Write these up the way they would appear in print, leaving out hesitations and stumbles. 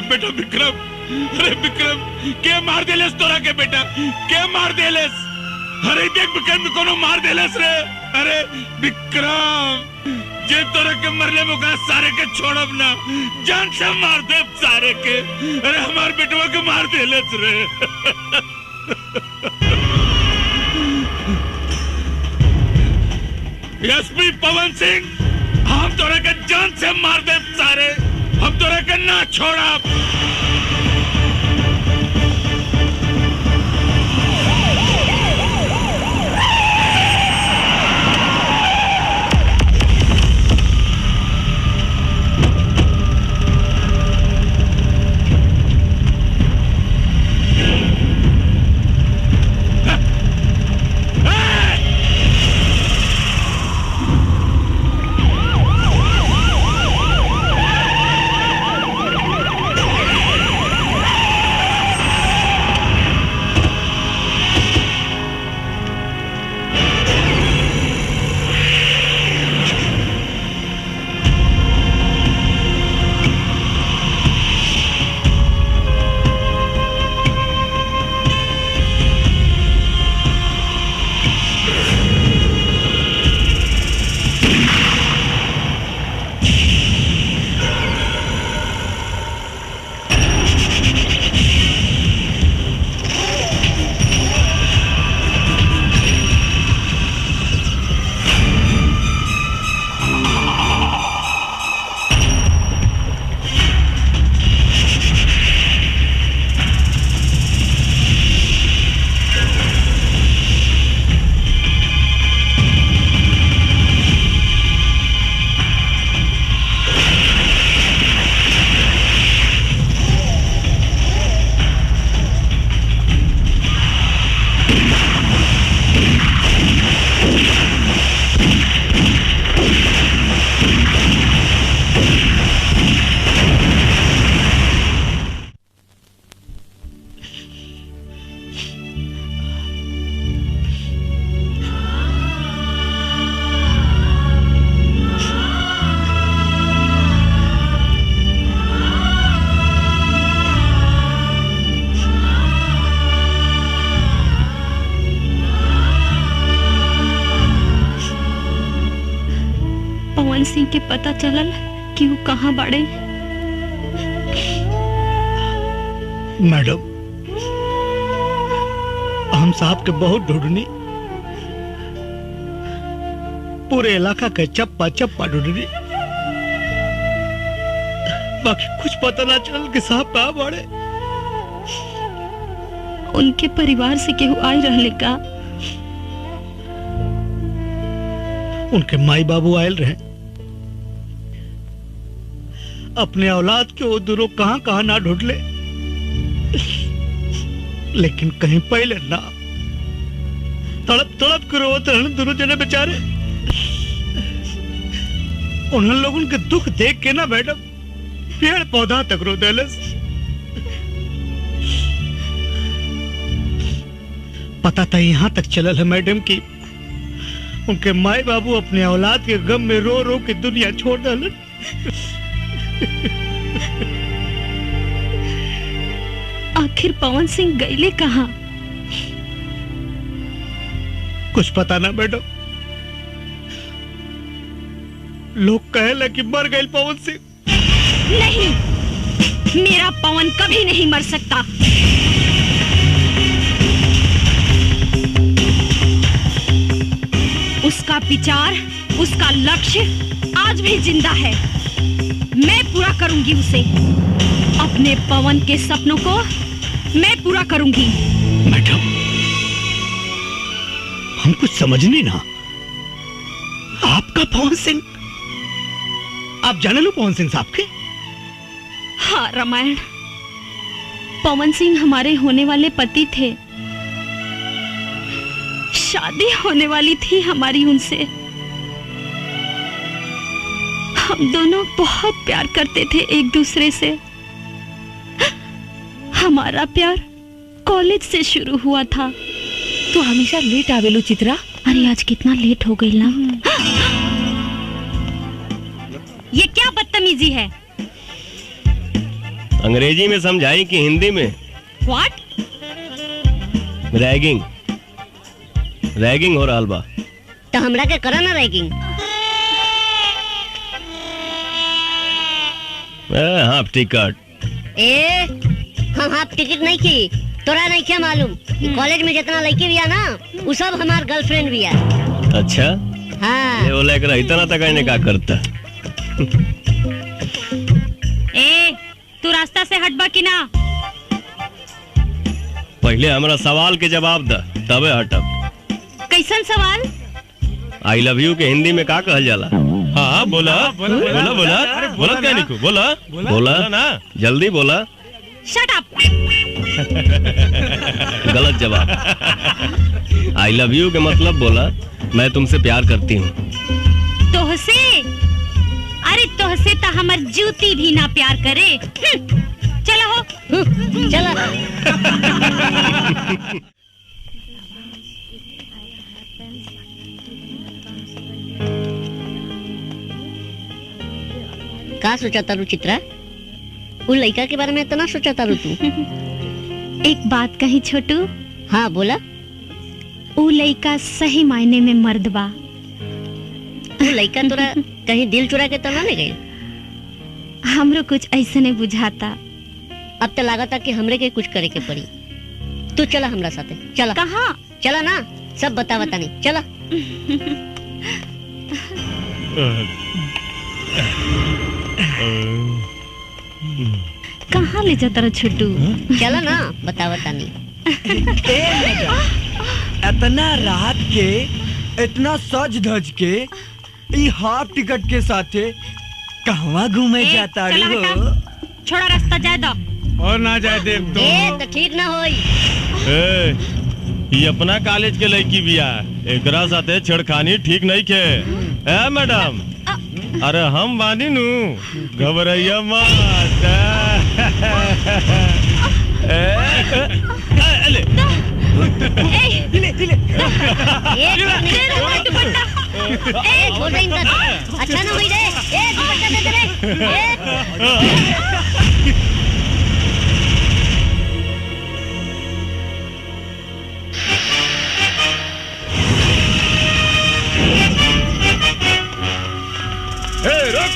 बेटा विक्रम, अरे विक्रम के मार देलेस तोरा के बेटा, के मार देलेस? अरे देख विक्रम कोनो मार देलेस रे। अरे विक्रम जे तोरा के मरले मुका सारे के छोड़ब ना, जान से मार दे सारे के। अरे हमार बेटवा के मार देलेस रे। एसपी पवन सिंह, हम तोरा के जान से मार दे सारे, हम तोरा के ना छोड़ा। सिंह के पता चलल कि वो कहाँ बाड़े? मैडम, हम साहब के बहुत ढूंढनी, पूरे इलाका के चप्पा चप्पा ढूंढनी, बाकी कुछ पता ना चल कि साहब कहाँ बाड़े। उनके परिवार से केहू आई रहले का? उनके माई बाबू आयल रहे, अपने औलाद के वो दोनों कहां कहां ना ढूंढ ले, लेकिन कहीं पहले ना। तड़प तड़प कर रोते हैं दोनों जने बेचारे। उन लोगों के दुख देख के ना मैडम पेड़ पौधा तक रो देलस। पता था यहां तक चलल है मैडम की उनके माए बाबू अपने औलाद के गम में रो रो के दुनिया छोड़ डालन। आखिर पवन सिंह गईले कहाँ? कुछ पता ना मैडम, लोग कहेला कि मर गए पवन सिंह। नहीं, मेरा पवन कभी नहीं मर सकता। उसका विचार, उसका लक्ष्य आज भी जिंदा है। मैं पूरा करूंगी उसे। अपने पवन के सपनों को मैं पूरा करूंगी। मैडम, हम कुछ समझ नहीं ना। आपका पवन सिंह, आप जाने लो पवन सिंह साहब के? हाँ रामायण, पवन सिंह हमारे होने वाले पति थे। शादी होने वाली थी हमारी उनसे। हम दोनों बहुत प्यार करते थे एक दूसरे से। हमारा प्यार कॉलेज से शुरू हुआ था। तो हमेशा लेट आवेलू चित्रा। अरे आज कितना लेट हो गई ना। ये क्या बदतमीजी है? अंग्रेजी में समझाई कि हिंदी में? व्हाट? रैगिंग, रैगिंग हो रहा बा। तो हमरा के करा ना रैगिंग। Half ticket. हम हाफ टिकट नहीं की, तोरा नहीं क्या मालूम? कॉलेज में जितना लड़की भी है ना, वो सब हमार गर्लफ्रेंड भी है। अच्छा, हाँ। ये वो लेकर इतना तक आने का करता। तू रास्ता से हटबा कि ना? पहले हमारा सवाल के जवाब द, तबे हटब। कैसन सवाल? आई लव यू के हिंदी में का कहल जाला? हाँ बोला बोला बोला बोला बोला क्या निकू? बोला बोला ना, जल्दी बोला। Shut up. गलत जवाब। आई लव यू के मतलब बोला मैं तुमसे प्यार करती हूँ। तोहसे? अरे तोहसे तो हमर जूती भी ना प्यार करे। चलो हो। चलो। का सोचा तारू चित्रा? वो लड़का के बारे में इतना सोचा तारू तू? एक बात कही छोटू। हाँ बोला। वो लड़का सही मायने में मर्द बा। वो लड़का तोरा कहीं दिल चुरा के तो ना ले गई? हमरो कुछ ऐसे नहीं बुझाता। अब तो लागता कि हमरे के कुछ करे के पड़ी। तू चला हमरा साथे। चला। कहाँ? चला ना, सब बतावता नहीं। चला। कहाँ ले जाता रहा छोटू? चला ना, बतावता नहीं। इतना रात के, इतना सज धज के, ई हाफ टिकट के साथे कहवा घूमे जाता हो? छोड़ा रास्ता जाए दो। और ना जाए देव तो। तो ठीक ना होई। ये अपना कॉलेज के लड़की बिया, एकरा साथे छेड़खानी ठीक नहीं के। ए मैडम, अरे हम बानी नू, घबराइया मत। अच्छा ना हुई रे। दुपट्टा दे रे। रुक।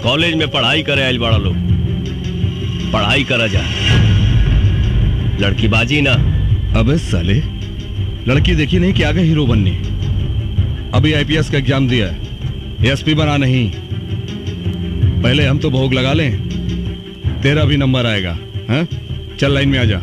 कॉलेज में पढ़ाई करे आइल बड़ा लोग, पढ़ाई करा जा, लड़की बाजी ना। अबे साले, लड़की देखी नहीं कि आगे हीरो बनने। अभी आईपीएस का एग्जाम दिया है, एसपी बना नहीं। पहले हम तो भोग लगा लें, तेरा भी नंबर आएगा। हाँ? चल लाइन में आ जा।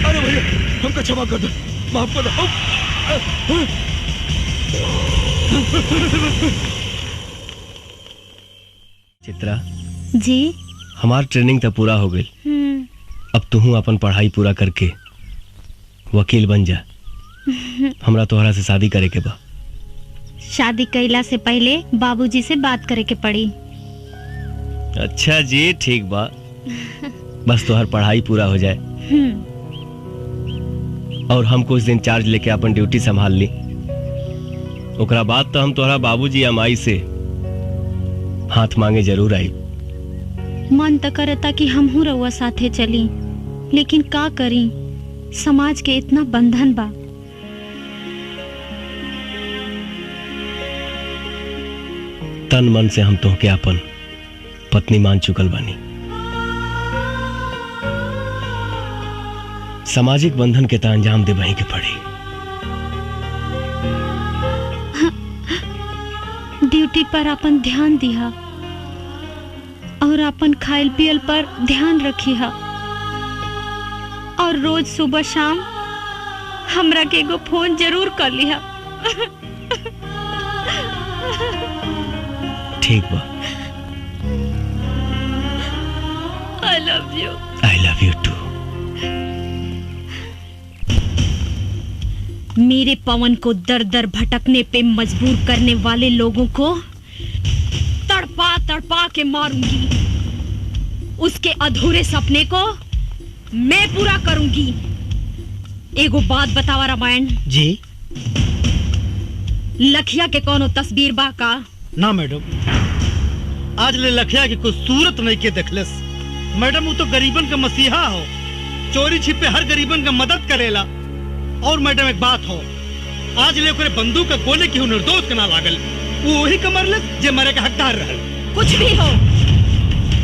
अरे भैया हमको क्षमा कर दो, माफ कर दो। चित्रा जी। हमार ट्रेनिंग तो पूरा हो गई। अब तू अपन पढ़ाई पूरा करके वकील बन जा। हमरा तोहरा से शादी करे के बा। शादी कैला से पहले बाबूजी से बात करे के पड़ी। अच्छा जी ठीक बा, बस तोहर पढ़ाई पूरा हो जाए और हम कुछ दिन चार्ज लेके अपन ड्यूटी संभाल ली। ओकरा बाद तो हम तोहरा बाबूजी या माई से हाथ मांगे जरूर आई। मन तो करता कि हमहू रउआ साथे चली, लेकिन का करी, समाज के इतना बंधन बा। तन मन से हम तोहके अपन पत्नी मान चुकल बानी। सामाजिक बंधन के तो अंजाम दे वहीं के पड़ी। ड्यूटी पर अपन ध्यान दिहा और अपन खाइल पियल पर ध्यान रखिहा और रोज सुबह शाम हमरा के एगो फोन जरूर कर लिहा। ठीक बा। I love you. I love you too. मेरे पवन को दर दर भटकने पे मजबूर करने वाले लोगों को तड़पा तड़पा के मारूंगी। उसके अधूरे सपने को मैं पूरा करूंगी। एगो बात बतावा रामायण जी। लखिया के कोनो तस्वीर बा का? ना मैडम, आज ले लखिया की कोई सूरत नहीं के देखलस। मैडम वो तो गरीबन का मसीहा हो, चोरी छिपे हर गरीबन का मदद करेला। और मैडम एक बात हो, आज ले ओकरे बंदूक का गोले की निर्दोष के ना लागल, वो वही कमरलस जे मरे का हकदार रहल। कुछ भी हो,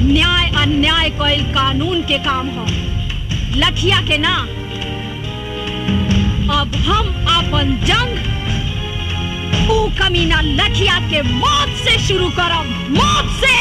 न्याय अन्याय कोई कानून के काम हो, लखिया के ना। अब हम अपन जंग ऊ कमीना लखिया के मौत से शुरू करब, मौत से।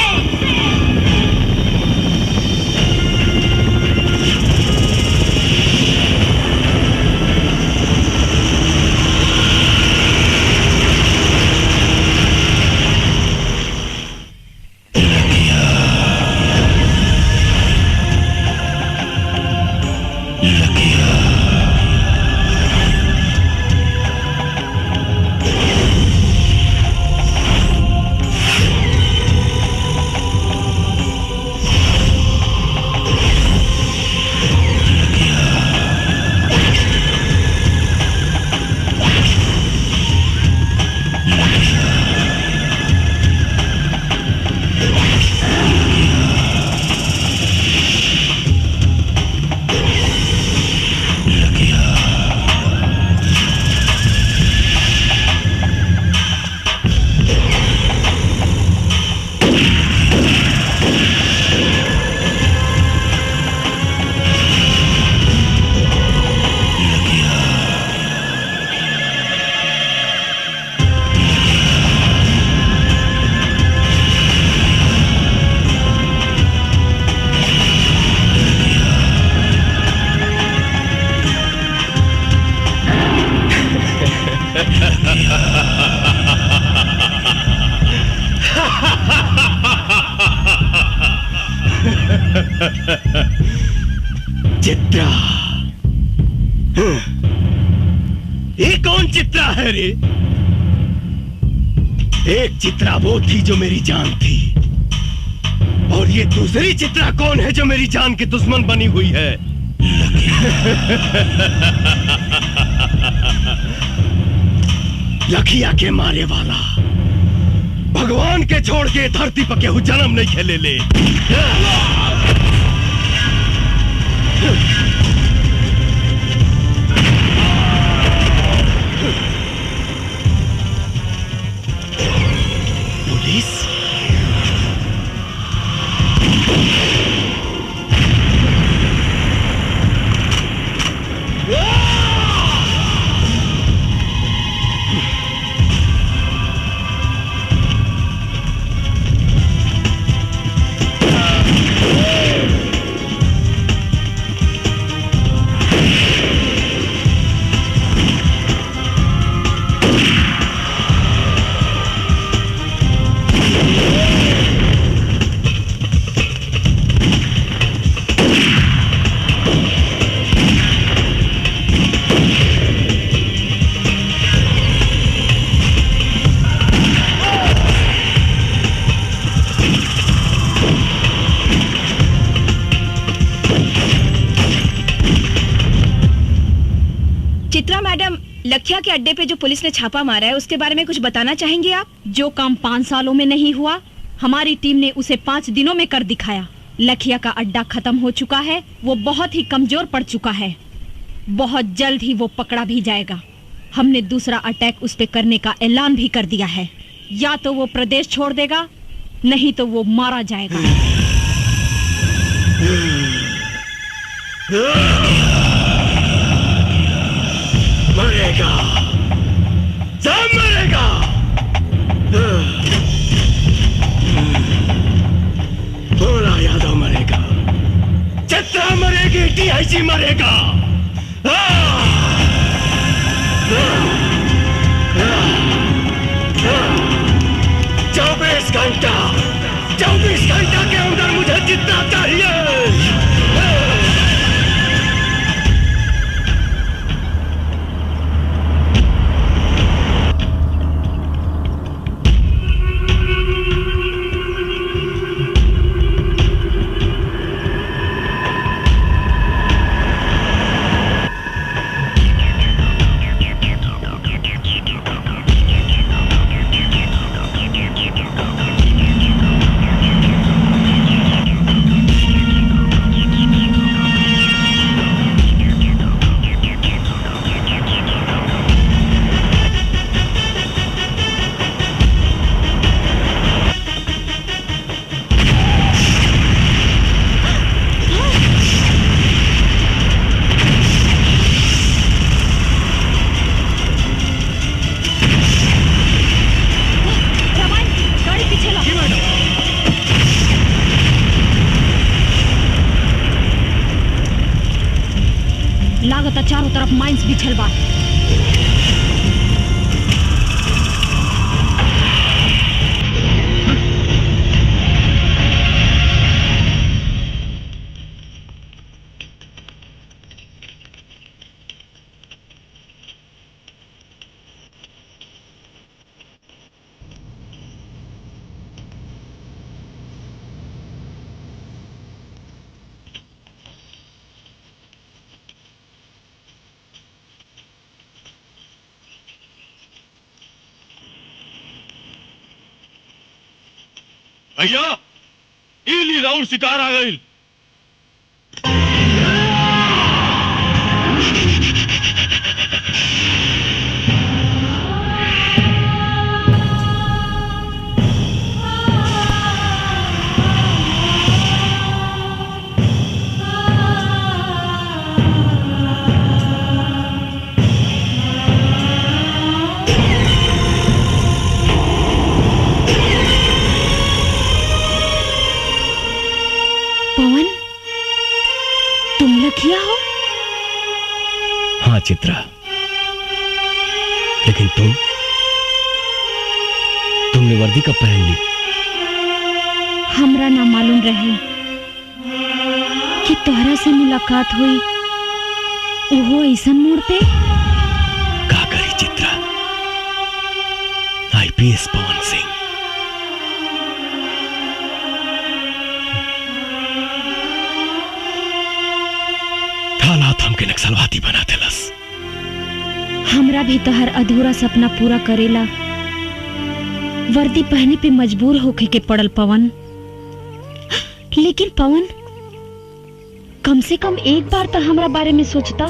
चित्रा, ये कौन चित्रा है रे? एक चित्रा वो थी जो मेरी जान थी, और ये दूसरी चित्रा कौन है जो मेरी जान की दुश्मन बनी हुई है? लखिया के मारे वाला भगवान के छोड़ के धरती पर केहू जन्म नहीं खेले ले। पुलिस चित्रा मैडम, लखिया के अड्डे पे जो पुलिस ने छापा मारा है उसके बारे में कुछ बताना चाहेंगे आप? जो काम 5 सालों में नहीं हुआ, हमारी टीम ने उसे 5 दिनों में कर दिखाया। लखिया का अड्डा खत्म हो चुका है, वो बहुत ही कमजोर पड़ चुका है। बहुत जल्द ही वो पकड़ा भी जाएगा। हमने दूसरा अटैक उस पे करने का ऐलान भी कर दिया है। या तो वो प्रदेश छोड़ देगा, नहीं तो वो मारा जाएगा। मरेगा, सब मरेगा। भोला यादव मरेगा, चित्रा मरेगी, DIG मरेगा। 24 घंटा के अंदर मुझे चित्रा चाहिए। चारों तरफ माइंस बिछल बा। भैया, इली राउंड शिकार आ गई। हाँ चित्रा, लेकिन तुमने वर्दी कब पहन ली? हमरा ना मालूम रहे कि तोहरा से मुलाकात हुई, वो ऐसन मोड़ पे। का करी चित्रा, IPS पवन सिंह। हालात हमके नक्सलवादी बना देलस। हमरा भी तोहर अधूरा सपना पूरा करेला वर्दी पहने पे मजबूर होके के पड़ल पवन। लेकिन पवन, कम से कम एक बार तो हमरा बारे में सोचता।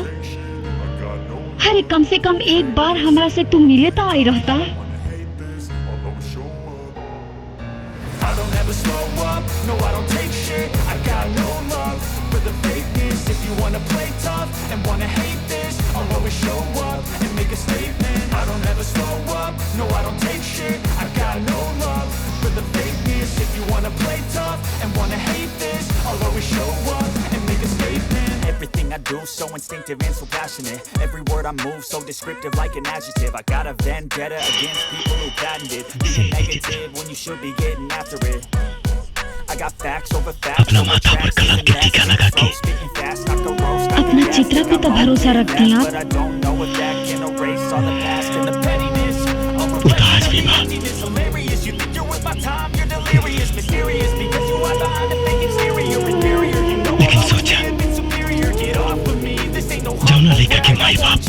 अरे कम से कम एक बार हमरा से तू मिले तो आई रहता। Everything I do so instinctive and so passionate. Every word I move so descriptive like an adjective. I got a vendetta against people who patented being negative when you should be getting after it. I got facts over facts. अपना माथा पर कलम के टीका लगा के अपना चित्रा पे तो भरोसा रखती हैं आप। उदास भी माँ। लेकिन सोचा, जब कौना लड़का के माई बाप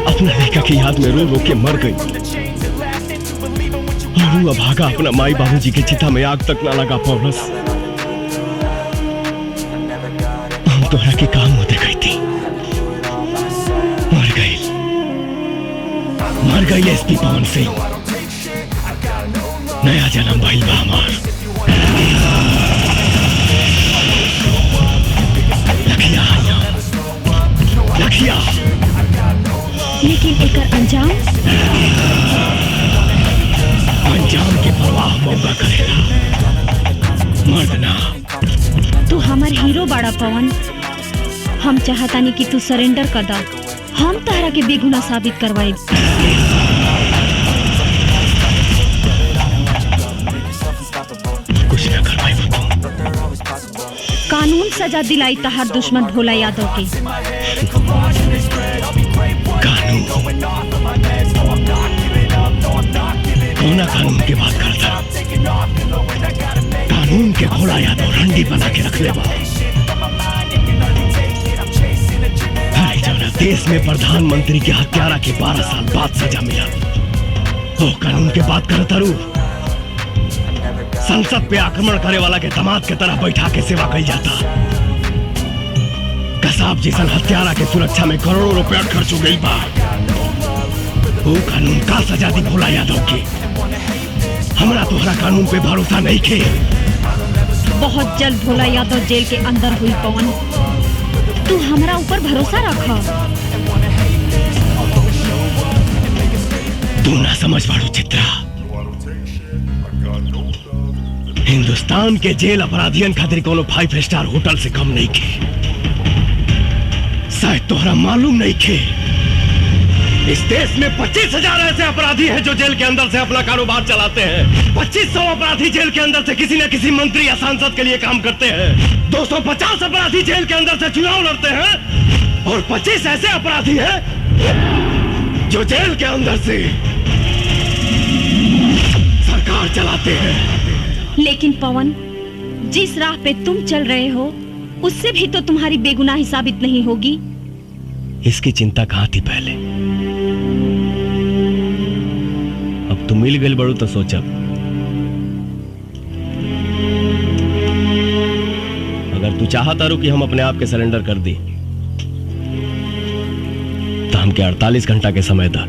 अपना लड़का की याद में रो रो के मर गई और वो अभागा अपना माई बाबूजी के चिता में आग तक ना लगा पौलस। हम तोहरा के काम होते गई थी, मर गई एसपी पवन सिंह। नया जन्म भइल बा हमार। लखिया लेकिन एकर अंजाम के परवाह मौका करेला मर्द ना। तू हमार हीरो बड़ा पवन। हम चाहतानी कि तू सरेंडर कर दा। हम तहरा के बेगुनाह साबित करवाए। कुछ न करवाई कानून सजा दिलाई तहार दुश्मन भोला यादव के। कौन कानून की बात करता? कानून के भोला यादव रंडी बना के रख ले बा। देश में प्रधानमंत्री के हत्यारा के 12 साल बाद सजा मिला। तो कानून के बात कर तारू। संसद पे आक्रमण करे वाला के दामाद के तरह बैठा के सेवा कही जाता। कसाब जैसन हत्यारा के सुरक्षा में करोड़ों रुपया खर्च हो गई बा। वो कानून का सजा दी भोला यादव के? हमरा तोहरा कानून पे भरोसा नहीं खे। बहुत जल्द भोला यादव जेल के अंदर हुई पवन। तू हमरा ऊपर भरोसा रखा। तू ना समझ पाड़ू चित्रा। हिंदुस्तान के जेल अपराधियन खातिर कोनो 5 स्टार होटल से कम नहीं खे। शायद तोहरा मालूम नहीं खे, इस देश में 25,000 ऐसे अपराधी हैं जो जेल के अंदर से अपना कारोबार चलाते हैं। 2500 अपराधी जेल के अंदर से किसी न किसी मंत्री या सांसद के लिए काम करते हैं। 250 अपराधी जेल के अंदर से चुनाव लड़ते हैं और 25 ऐसे अपराधी हैं जो जेल के अंदर से सरकार चलाते हैं। लेकिन पवन, जिस राह पे तुम चल रहे हो उससे भी तो तुम्हारी बेगुनाही साबित नहीं होगी। इसकी चिंता कहाँ थी पहले? अब तुम मिल गए बड़ू तो सोचा, अगर तू चाहता रू कि हम अपने आप के सरेंडर कर दी तो हमके 48 घंटा के समय था।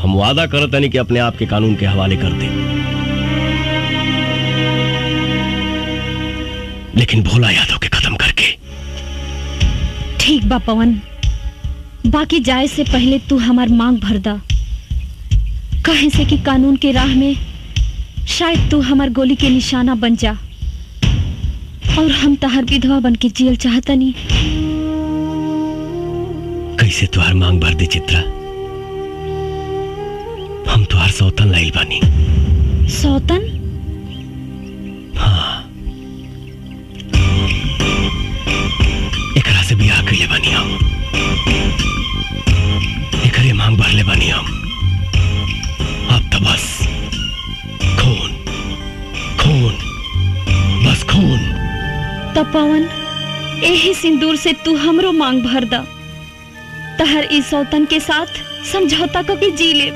हम वादा करते नहीं कि अपने आप के कानून के हवाले कर दे, लेकिन भोला यादव के खत्म करके। ठीक बा पवन, बाकी जाए से पहले तू हमार मांग भर दा। कहे से कि कानून के राह में शायद तू हमार गोली के निशाना बन जा और हम तहार विधवा बन के जियल चाहता नहीं। कैसे तुहार मांग भर दे चित्रा? हम तुहार सौतन लाइल बानी। सौतन? हाँ, एकरा से बियाह कइले बानी हम। एकरे मांग भर ले बानी हम। अब तो बस खून खून, बस खून। तब पवन, यही सिंदूर से तू हमरो मांग भर दा। तहर इस सौतन के साथ समझौता करके जी ले।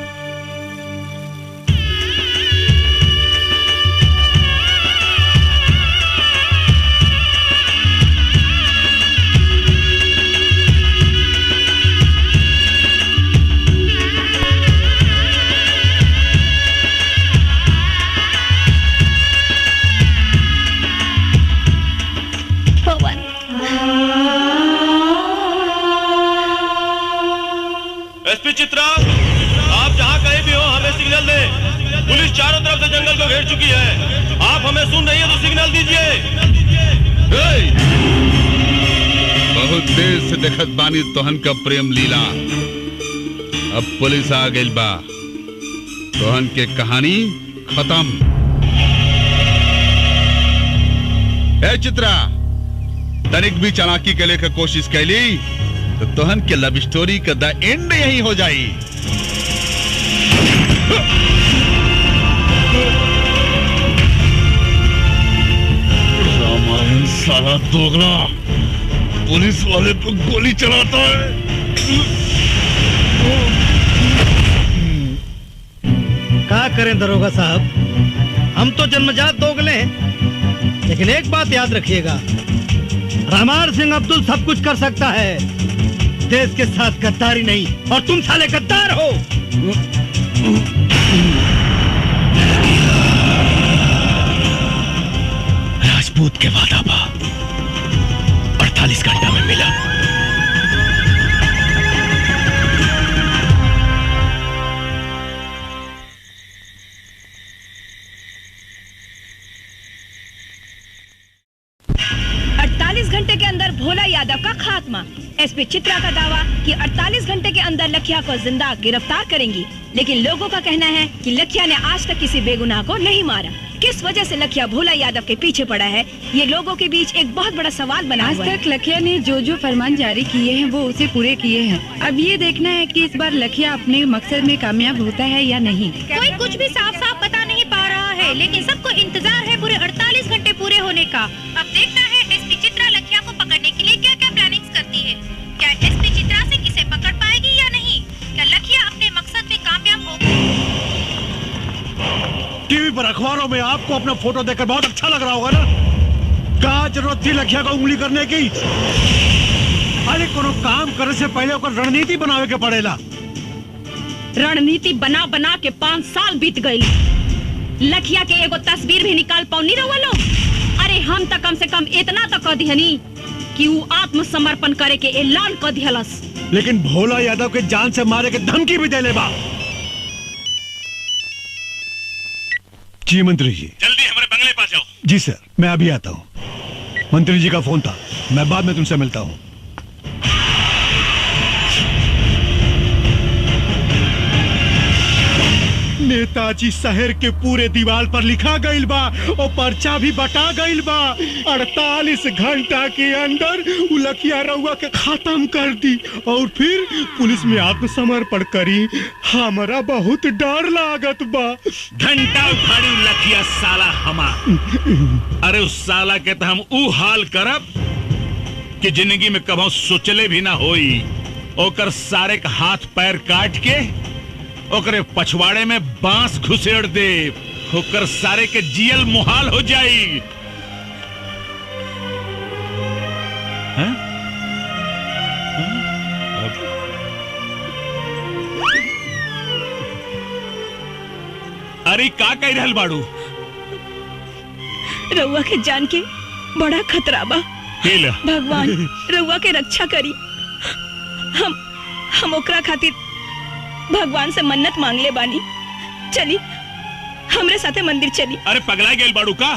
एसपी चित्रा, आप जहाँ कहीं भी हो हमें सिग्नल दें। पुलिस चारों तरफ से जंगल को घेर चुकी है। आप हमें सुन रही है तो सिग्नल दीजिए। बहुत देर से देखत बानी तोहन का प्रेम लीला। अब पुलिस आ गई बा। तोहन के कहानी खत्म। ए चित्रा, तनिक भी चालाकी के लेकर कोशिश कैली तो तोहन के लव स्टोरी का द एंड यही हो जाई। रामायण साला दोगला, पुलिस वाले पे गोली चलाता है। क्या करें दरोगा साहब, हम तो जन्मजात दोगले हैं, लेकिन एक बात याद रखिएगा, रामार सिंह अब्दुल सब कुछ कर सकता है, देश के साथ गद्दारी नहीं। और तुम साले गद्दार हो। राजपूत के वादा बा 48 घंटा में मिला। घंटे के अंदर भोला यादव का खात्मा। एसपी चित्रा का दावा कि 48 घंटे के अंदर लखिया को जिंदा गिरफ्तार करेंगी, लेकिन लोगों का कहना है कि लखिया ने आज तक किसी बेगुनाह को नहीं मारा। किस वजह से लखिया भोला यादव के पीछे पड़ा है, ये लोगों के बीच एक बहुत बड़ा सवाल बना हुआ है। आज तक लखिया ने जो फरमान जारी किए हैं वो उसे पूरे किए हैं। अब ये देखना है कि इस बार लखिया अपने मकसद में कामयाब होता है या नहीं। कोई कुछ भी साफ साफ बता नहीं पा रहा है, लेकिन सबको इंतजार है पूरे 48 घंटे पूरे होने का। अब देखना है एसपी चित्रा लखिया को पकड़ने के लिए क्या क्या प्लानिंग्स करती है। क्या एसपी चित्रा से किसे पकड़ पाएगी या नहीं? क्या लखिया अपने मकसद में कामयाब होगी? टीवी पर अखबारों में आपको अपना फोटो देखकर बहुत अच्छा लग रहा होगा ना। क्या जरूरत थी लखिया को उंगली करने की? अरे कोनो काम करे से पहले ओकर रणनीति बनावे के पड़ेला। रणनीति बना बना के 5 साल बीत गई। लखिया के एगो तस्वीर भी निकाल पाऊनी रहुआ लोग। अरे हम तो कम से कम इतना तो कह दिहनी कि वो आत्मसमर्पण करे के ऐलान कर दिहलस। लेकिन भोला यादव के जान से मारे के धमकी भी देले बा। जी मंत्री जी, जल्दी हमारे बंगले पास जाओ। जी सर, मैं अभी आता हूँ। मंत्री जी का फोन था, मैं बाद में तुमसे मिलता हूँ। नेताजी शहर के पूरे दीवार पर लिखा गईल बा और पर्चा भी बटा गईल बा। 48 घंटा के अंदर लखिया रउआ के खत्म कर दी और फिर पुलिस में आत्मसमर्पण करी। हमारा बहुत डर लागत बा। घंटा उखाड़ी लखिया साला हमार। अरे उस साला के तो हम ऊ हाल करब कि जिंदगी में कभी सोचले भी ना होई। ओकर सारे का हाथ पैर काट के ओकरे पछवाड़े में बांस घुसेड़ दे। ओकर सारे के जियल मुहाल हो जाई। हैं? अरे का कह रहल बाड़ू? रउआ के जान के बड़ा खतरा बा। भगवान रउआ के रक्षा करी। हम ओकरा खातिर भगवान से मन्नत मांग ले बानी। चली हमरे साथे मंदिर चली। अरे पगला गेल बाड़ू का?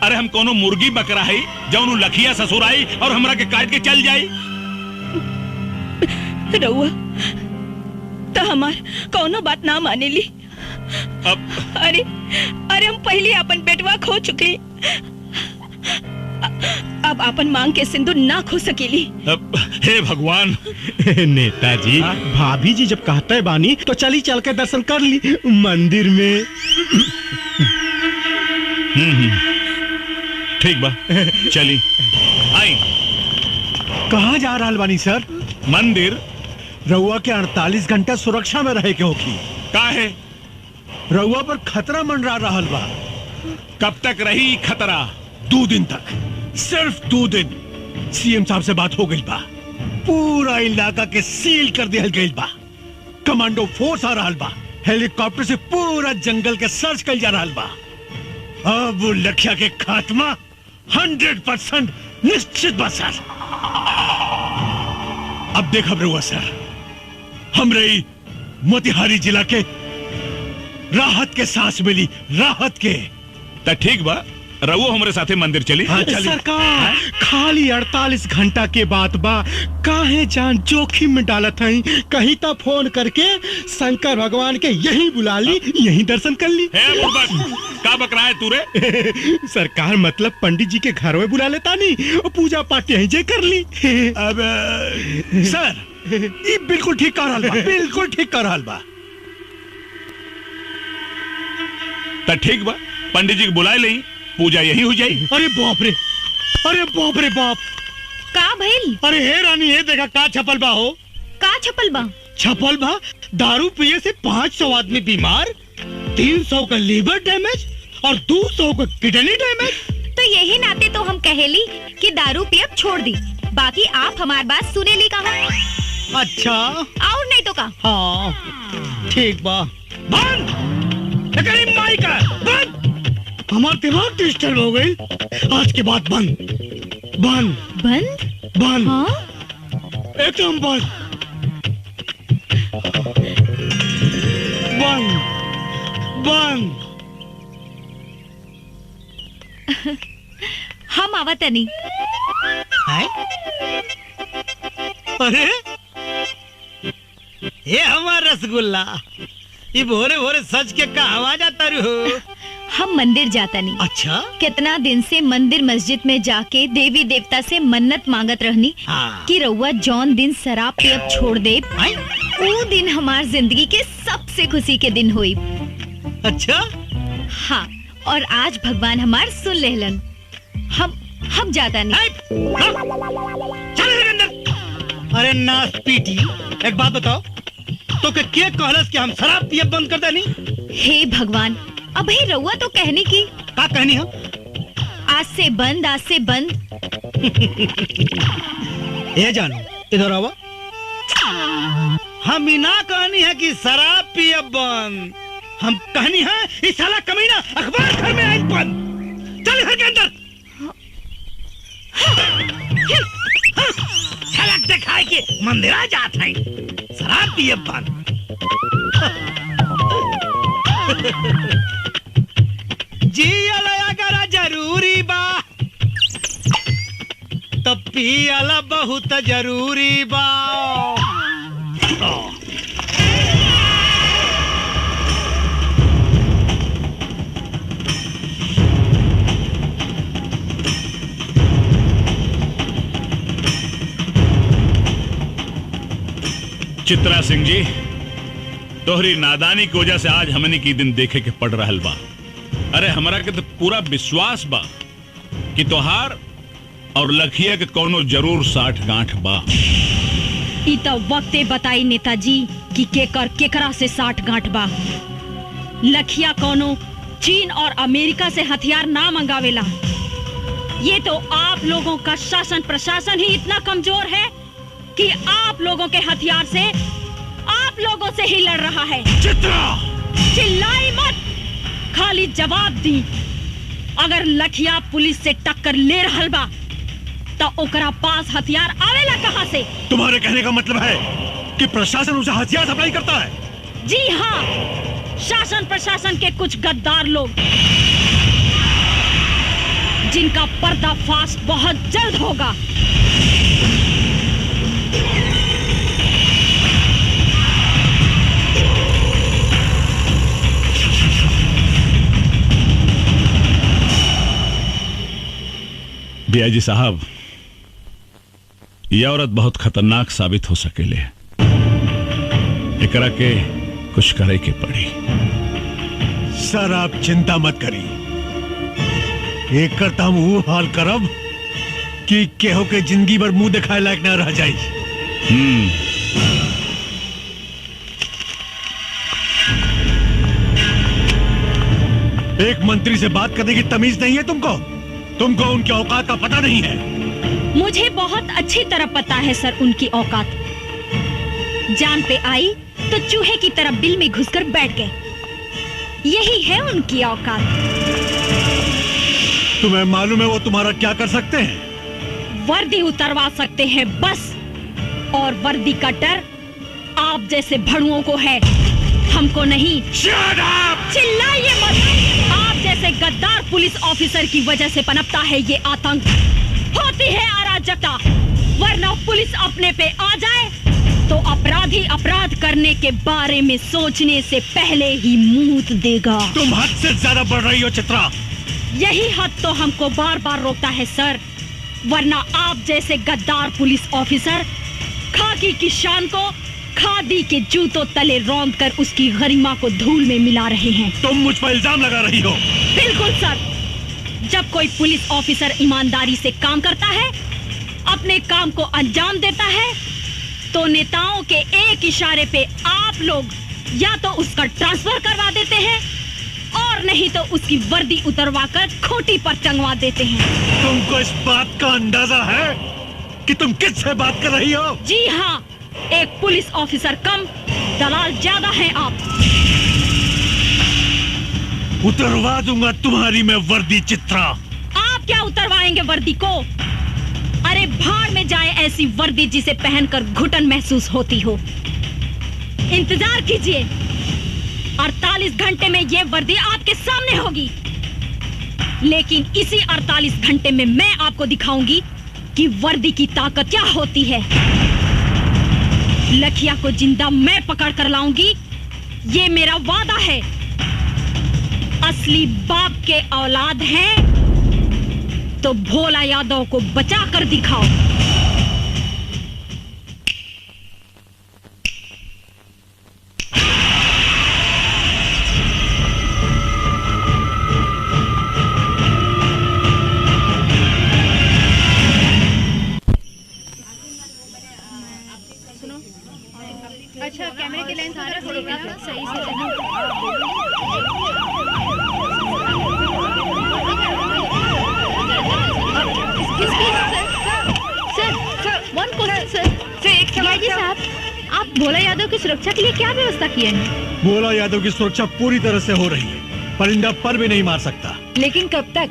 अरे हम कोनो मुर्गी बकरा है जौन लखिया ससुर आई और हमरा के काट के चल जाई। रउआ तो हमार कोनो बात ना माने ली। अरे हम पहले अपन बेटवा खो चुके, अब अपन मांग के सिंदूर ना खो सकेली। हे भगवान। नेताजी, भाभी जी जब कहते बानी तो चली चल के दर्शन कर ली मंदिर में। ठीक बा, चली आई। कहाँ जा रहा बानी सर? मंदिर। रउआ के 48 घंटा सुरक्षा में रहे के होगी। काहे? रउआ पर खतरा मंडरा रहल बा। कब तक रही खतरा? 2 दिन तक, सिर्फ 2 दिन। सीएम साहब से बात हो गई बा, पूरा इलाका के सील कर दिया गई बा। कमांडो फोर्स आ रहा बा, हेलीकॉप्टर से पूरा जंगल के सर्च कर जा रहा बा। अब वो लखिया के खात्मा 100% निश्चित बा सर। अब देखा रहुआ सर, हमरे मोतिहारी जिला के राहत के सांस मिली, राहत के। तो ठीक बा, रवो हमारे साथे मंदिर चली। हाँ, सरकार खाली 48 घंटा के बाद बा, काहे जान जोखिम में डालत हई। कहीं तो फोन करके शंकर भगवान के यहीं बुला ली, यहीं दर्शन कर ली। का बकरा है तू रे? सरकार मतलब पंडित जी के घर में बुला लेता नहीं और पूजा पाठ यहीं जे कर ली। अब सर ये बिल्कुल ठीक कर रहा बा, बिल्कुल ठीक कर रहा बा। तो ठीक बा, पंडित जी को बुलाए ले, पूजा यही हो जाए। अरे बाप रे, अरे बाप रे बाप, का भइल? अरे हे रानी, ये देखा का छपल बा हो। का छपल बा? छपल बा दारू पिए से 500 आदमी बीमार, 300 का लीवर डैमेज और 200 का किडनी डैमेज। तो यही नाते तो हम कहेली कि दारू पियब छोड़ दी, बाकी आप हमार बात सुने ली कहा। अच्छा और नहीं तो का। हाँ ठीक बा। बंद माई का बंद। हमार दिमाग डिस्टर्ब हो गई। आज के बाद बंद बंद बंद बंद। हाँ? एकदम बंद बंद बंद। हम आवतनी। अरे ये हमार रसगुल्ला, ये भोरे भोरे सच के का आवाज आता हो। हम मंदिर जाता नहीं। अच्छा कितना दिन से मंदिर मस्जिद में जाके देवी देवता से मन्नत मांगत रहनी कि रउआ जौन दिन शराब पियब छोड़ दे, वो दिन हमार जिंदगी के सबसे खुशी के दिन हुई। अच्छा हाँ, और आज भगवान हमार सुन लेहलन। हम जाता नहीं। चल अंदर। अरे नास पीटी, एक बात बताओ, तो के कहलस कि हम शराब पियब बंद कर देनी? हे भगवान, अब हे रउआ तो कहने की का कहनी हो? आज से बंद, आज से बंद। ये जानो, इधर आओ। हम ना कहनी है कि शराब पियब बंद, हम कहनी है इस साला कमीना अखबार घर में आई बंद। चल घर के अंदर। झलक दिखाए के मंदिरा जात है, शराब पियब बंद। जियला अगर जरूरी बा तो पियला बहुत जरूरी बा। चित्रा सिंह जी, तोहरी नादानी की वजह से आज हमने की दिन देखे के पड़ रहल बा। अरे हमरा के तो पूरा विश्वास बा कि तोहार और लखिया के कोनो जरूर साठ गांठ बा। ई तो वक्ते बताई नेताजी कि केकरा से साठ गांठ बा। लखिया कोनो चीन और अमेरिका से हथियार ना मंगावेला। ये तो आप लोगों का शासन प्रशासन ही इतना कमजोर है कि आप लोगों के हथियार से आप लोगों से ही लड़ रहा है। चित्रा, चिल्लाई मत, खाली जवाब दी। अगर लखिया पुलिस से टक्कर ले रहल बा तो ओकरा पास हथियार आवेला कहां से? तुम्हारे कहने का मतलब है कि प्रशासन उसे हथियार सप्लाई करता है? जी हाँ, शासन प्रशासन के कुछ गद्दार लोग, जिनका पर्दाफाश बहुत जल्द होगा। बियाजी साहब, यह औरत बहुत खतरनाक साबित हो सकेले। एकरा के कुछ करे के पड़ी। सर आप चिंता मत करी, एक करता हम वो हाल करब कि केहो के जिंदगी भर मुंह दिखाए लायक न रह जाई। एक मंत्री से बात करने की तमीज नहीं है तुमको उनके औकात का पता नहीं है। मुझे बहुत अच्छी तरह पता है सर उनकी औकात। जान पे आई तो चूहे की तरह बिल में घुसकर बैठ गए। यही है उनकी औकात। तुम्हें मालूम है वो तुम्हारा क्या कर सकते हैं? वर्दी उतरवा सकते हैं बस, और वर्दी का डर आप जैसे भड़ुओं को है, हमको नहीं। Shut up! चिल्लाइए मत। आप जैसे गद्दार पुलिस ऑफिसर की वजह से पनपता है ये आतंक, होती है अराजकता। वरना पुलिस अपने पे आ जाए तो अपराधी अपराध करने के बारे में सोचने से पहले ही मूत देगा। तुम हद से ज्यादा बढ़ रही हो चित्रा। यही हद तो हमको बार बार रोकता है सर, वरना आप जैसे गद्दार पुलिस ऑफिसर खाकी की शान को खादी के जूतों तले रौंद कर उसकी गरिमा को धूल में मिला रहे हैं। तुम मुझ पर इल्जाम लगा रही हो। बिल्कुल सर, जब कोई पुलिस ऑफिसर ईमानदारी से काम करता है, अपने काम को अंजाम देता है तो नेताओं के एक इशारे पे आप लोग या तो उसका ट्रांसफर करवा देते हैं और नहीं तो उसकी वर्दी उतरवाकर खोटी पर टंगवा देते हैं। तुमको इस बात का अंदाजा है कि तुम किससे बात कर रही हो? जी हाँ, एक पुलिस ऑफिसर कम, दलाल ज्यादा हैं आप। उतरवा दूंगा तुम्हारी मैं वर्दी चित्रा। आप क्या उतरवाएंगे वर्दी को? अरे भाड़ में जाए ऐसी वर्दी जिसे पहनकर घुटन महसूस होती हो। इंतजार कीजिए, 48 घंटे में ये वर्दी आपके सामने होगी। लेकिन इसी 48 घंटे में मैं आपको दिखाऊंगी कि वर्दी की ताकत क्या होती है। लखिया को जिंदा मैं पकड़ कर लाऊंगी, ये मेरा वादा है। असली बाप के औलाद हैं तो भोला यादव को बचा कर दिखाओ। अच्छा, कैमरे की लेंस सही से साहब, आप भोला यादव की सुरक्षा के लिए क्या व्यवस्था किए हैं? भोला यादव की सुरक्षा पूरी तरह से हो रही है, परिंदा पर भी नहीं मार सकता। लेकिन कब तक?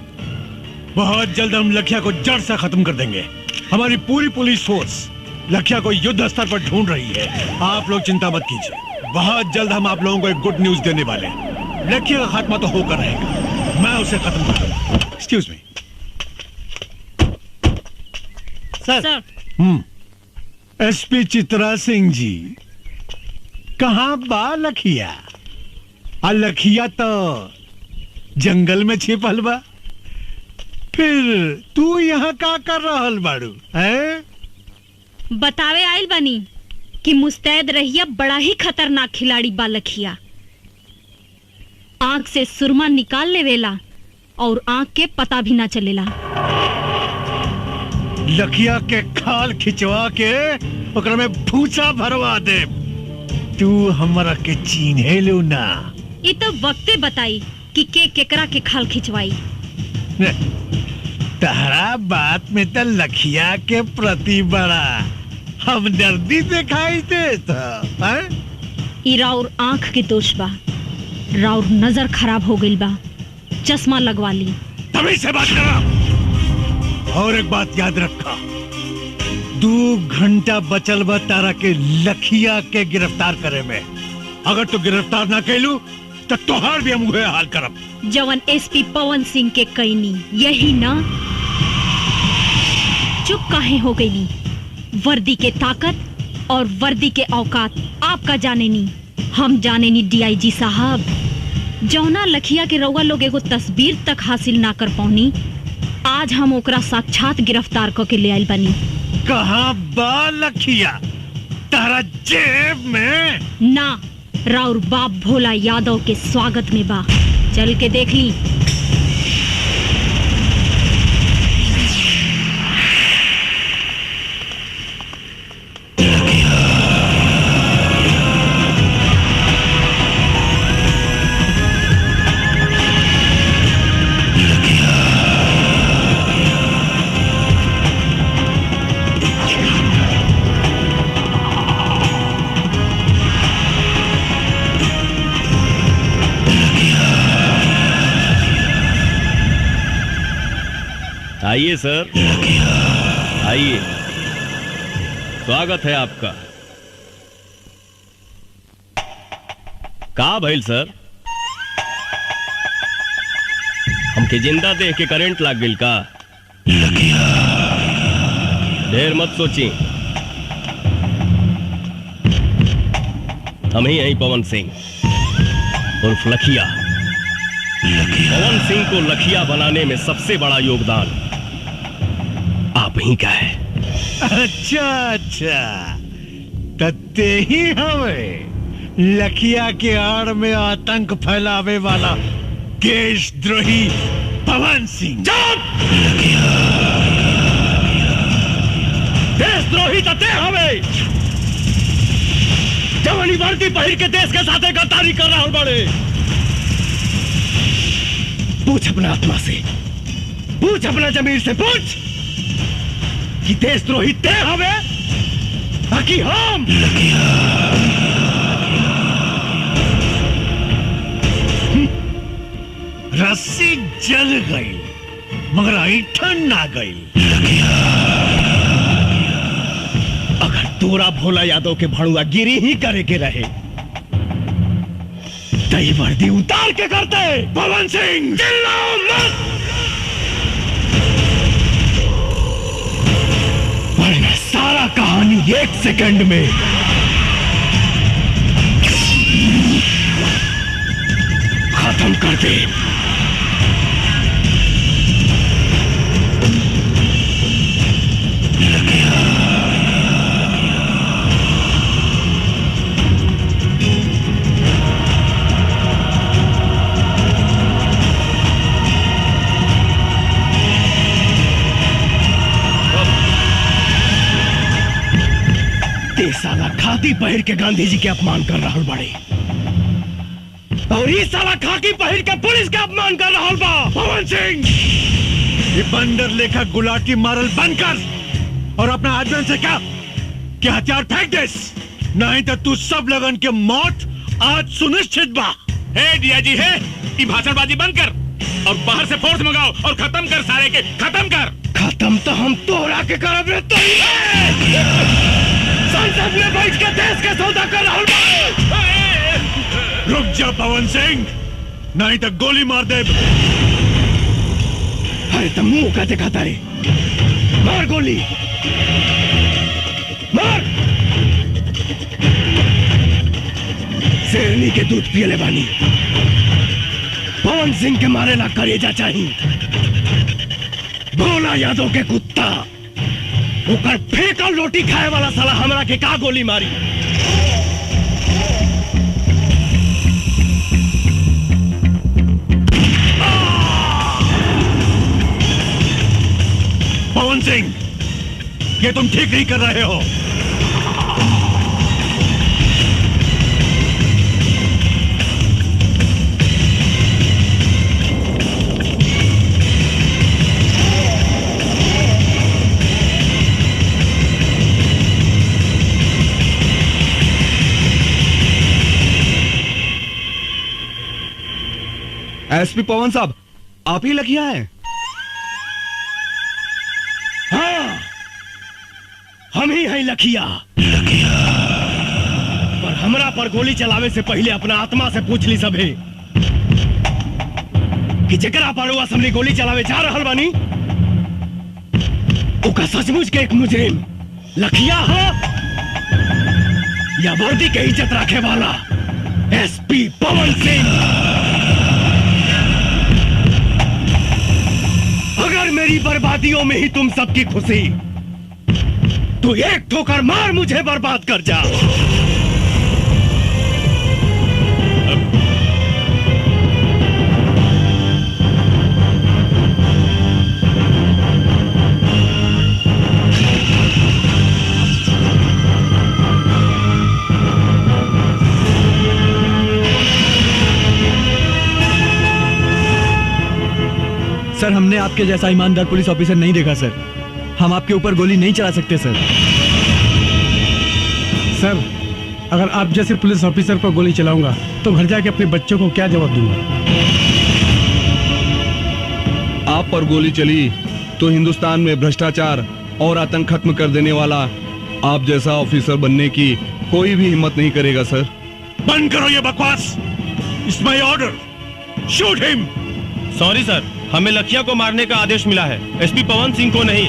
बहुत जल्द हम लखिया को जड़ से खत्म कर देंगे। हमारी पूरी पुलिस फोर्स लखिया को युद्ध स्तर पर ढूंढ रही है। आप लोग चिंता मत कीजिए, बहुत जल्द हम आप लोगों को एक गुड न्यूज देने वाले हैं। लखिया का खात्मा तो होकर रहेगा, मैं उसे खत्म कर दूंगा। एक्सक्यूज मी सर। एसपी चित्रा सिंह जी, कहाँ बा लखिया? लखिया तो जंगल में छिपल बा, फिर तू यहाँ का कर रहल बाड़ू है? बतावे आइल बनी कि मुस्तैद रहिया बड़ा ही खतरनाक खिलाड़ी बा लखिया। आंख से सुरमा निकाल लेवेला और आंख के पता भी ना चलेला। लखिया के खाल खिंचवा के ओकरा में भूसा भरवा दे। तू हमरा के चीन्हे लो ना। ये तो वक्ते बताई कि केकरा के खाल खिंचवाई। तहरा बात में तो लखिया के प्रति बड़ा हमदर्दी दिखाई देता है। ई राउर आंख के दोष बा, राउर नजर खराब हो गई बा, चश्मा लगवा ली। तभी से बात करा। और एक बात याद रखा, 2 घंटा बचल बा तारा के लखिया के गिरफ्तार करे में। अगर तू गिरफ्तार ना कैलू तो तोहार भी हम हुए हाल करब। जवन एसपी पवन सिंह के कैनी यही ना? चुप काहे हो गई? वर्दी के ताकत और वर्दी के औकात आपका जाने नी, हम जाने नी। डीआईजी साहब, जौना लखिया के रउआ लोग एगो तस्वीर तक हासिल ना कर पौनी, आज हम ओकरा साक्षात गिरफ्तार करके ले आइल बनी। कहाँ बा लखिया? तारा जेब में ना, राउर बाप भोला यादव के स्वागत में बा, चल के देख ली। आइए सर, आइए, स्वागत है आपका। का भइल सर? हमके जिंदा देख के करंट लाग गइल का? ढेर मत सोची, हम ही हैं पवन सिंह उर्फ लखिया। पवन सिंह को लखिया बनाने में सबसे बड़ा योगदान आप ही का है। अच्छा अच्छा, तत्ते ही हमें लखिया के आड़ में आतंक फैलावे वाला देशद्रोही पवन सिंह। देशद्रोही तो ते हवे जवानी वर्दी पहिर के देश के साथ गद्दारी कर रहा बड़े। पूछ अपना आत्मा से, पूछ अपना जमीर से, पूछ कि देशद्रोही ते हवे कि हम। रस्सी जल गई मगर ऐठन ना गई। अगर तोरा भोला यादव के भड़ुआ गिरी ही करे के रहे तई वर्दी उतार के करते। पवन सिंह चिल्लाओ मत, वरना सारा कहानी 1 सेकंड में खत्म कर दे। साला खाकी पहिर के गांधी जी के अपमान कर रहा बड़े और ये साला खाकी पहिर के पुलिस का अपमान कर रहा बा। पवन सिंह ये बंदर लेखा गुलाटी मारल बंद कर और अपना आदमी से कहा कि हथियार फेंक दे, नहीं तो तू सब लगन के मौत आज सुनिश्चित बा। हे दिया जी है, ये भाषणबाजी बंद कर और बाहर से फोर्स मंगाओ और खत्म कर सारे के, खत्म कर। खत्म तो हम तोहरा के करब रे। तो संसद में बैठ के देश का सौदा कर रहा बा। रुक जा पवन सिंह, नहीं तो गोली मार दे। अरे तुम मुंह का दिखाता रे, मार गोली मार। शेरनी के दूध पियले बानी, पवन सिंह के मारे ला करेजा चाहिए। भोला यादव के कुत्ता ओकर फेंकल रोटी खाए वाला साला हमरा के का गोली मारी। पवन सिंह, ये तुम ठीक नहीं कर रहे हो। एसपी पवन साहब, आप ही लखिया हैं? हाँ, हम ही हैं लखिया। पर हमरा पर गोली चलावे से पहले अपना आत्मा से पूछ ली सभे कि जकरा पर वो असम्बली गोली चलावे जा रहल बानी ओका सचमुच के एक मुजरिम लखिया हो या वर्दी के इज्जत रखे वाला एसपी पवन सिंह। अगर मेरी बर्बादियों में ही तुम सबकी खुशी, तो एक ठोकर मार मुझे बर्बाद कर जा। सर, हमने आपके जैसा ईमानदार पुलिस ऑफिसर नहीं देखा सर। हम आपके ऊपर गोली नहीं चला सकते सर। सर, अगर आप जैसे पुलिस ऑफिसर पर गोली चलाऊंगा तो घर जाके अपने बच्चों को क्या जवाब दूंगा? आप पर गोली चली तो हिंदुस्तान में भ्रष्टाचार और आतंक खत्म कर देने वाला आप जैसा ऑफिसर बनने की कोई भी हिम्मत नहीं करेगा सर। बंद करो ये बकवास। It's my order, shoot him. Sorry sir, हमें लखिया को मारने का आदेश मिला है, एसपी पवन सिंह को नहीं।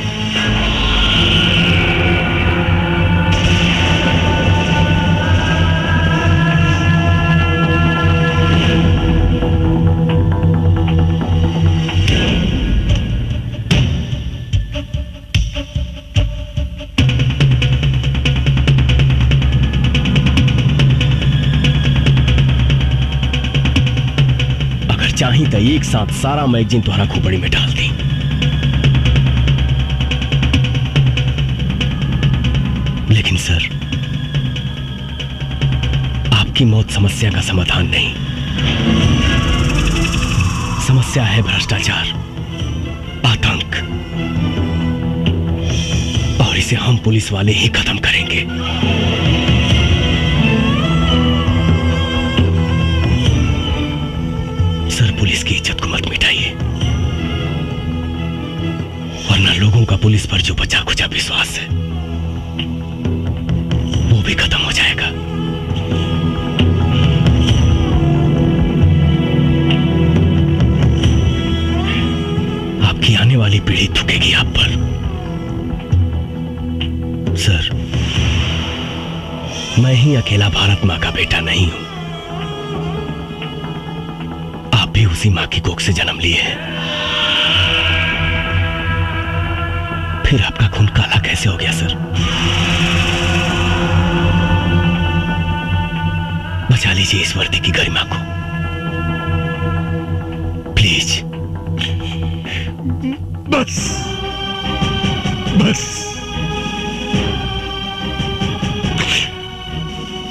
चाही तो एक साथ सारा मैगजीन तुम्हारा खोपड़ी में डाल दी। लेकिन सर, आपकी मौत समस्या का समाधान नहीं। समस्या है भ्रष्टाचार, आतंक, और इसे हम पुलिस वाले ही खत्म करेंगे। सर, पुलिस की इज्जत को मत मिटाइए, वरना लोगों का पुलिस पर जो बचा खुचा विश्वास है वो भी खत्म हो जाएगा। आपकी आने वाली पीढ़ी थूकेगी आप पर। सर, मैं ही अकेला भारत मां का बेटा नहीं हूं, आप भी उसी मां की कोख से जन्म लिए हैं। फिर आपका खून काला कैसे हो गया सर? बचा लीजिए इस वर्दी की गरिमा को, प्लीज। बस बस,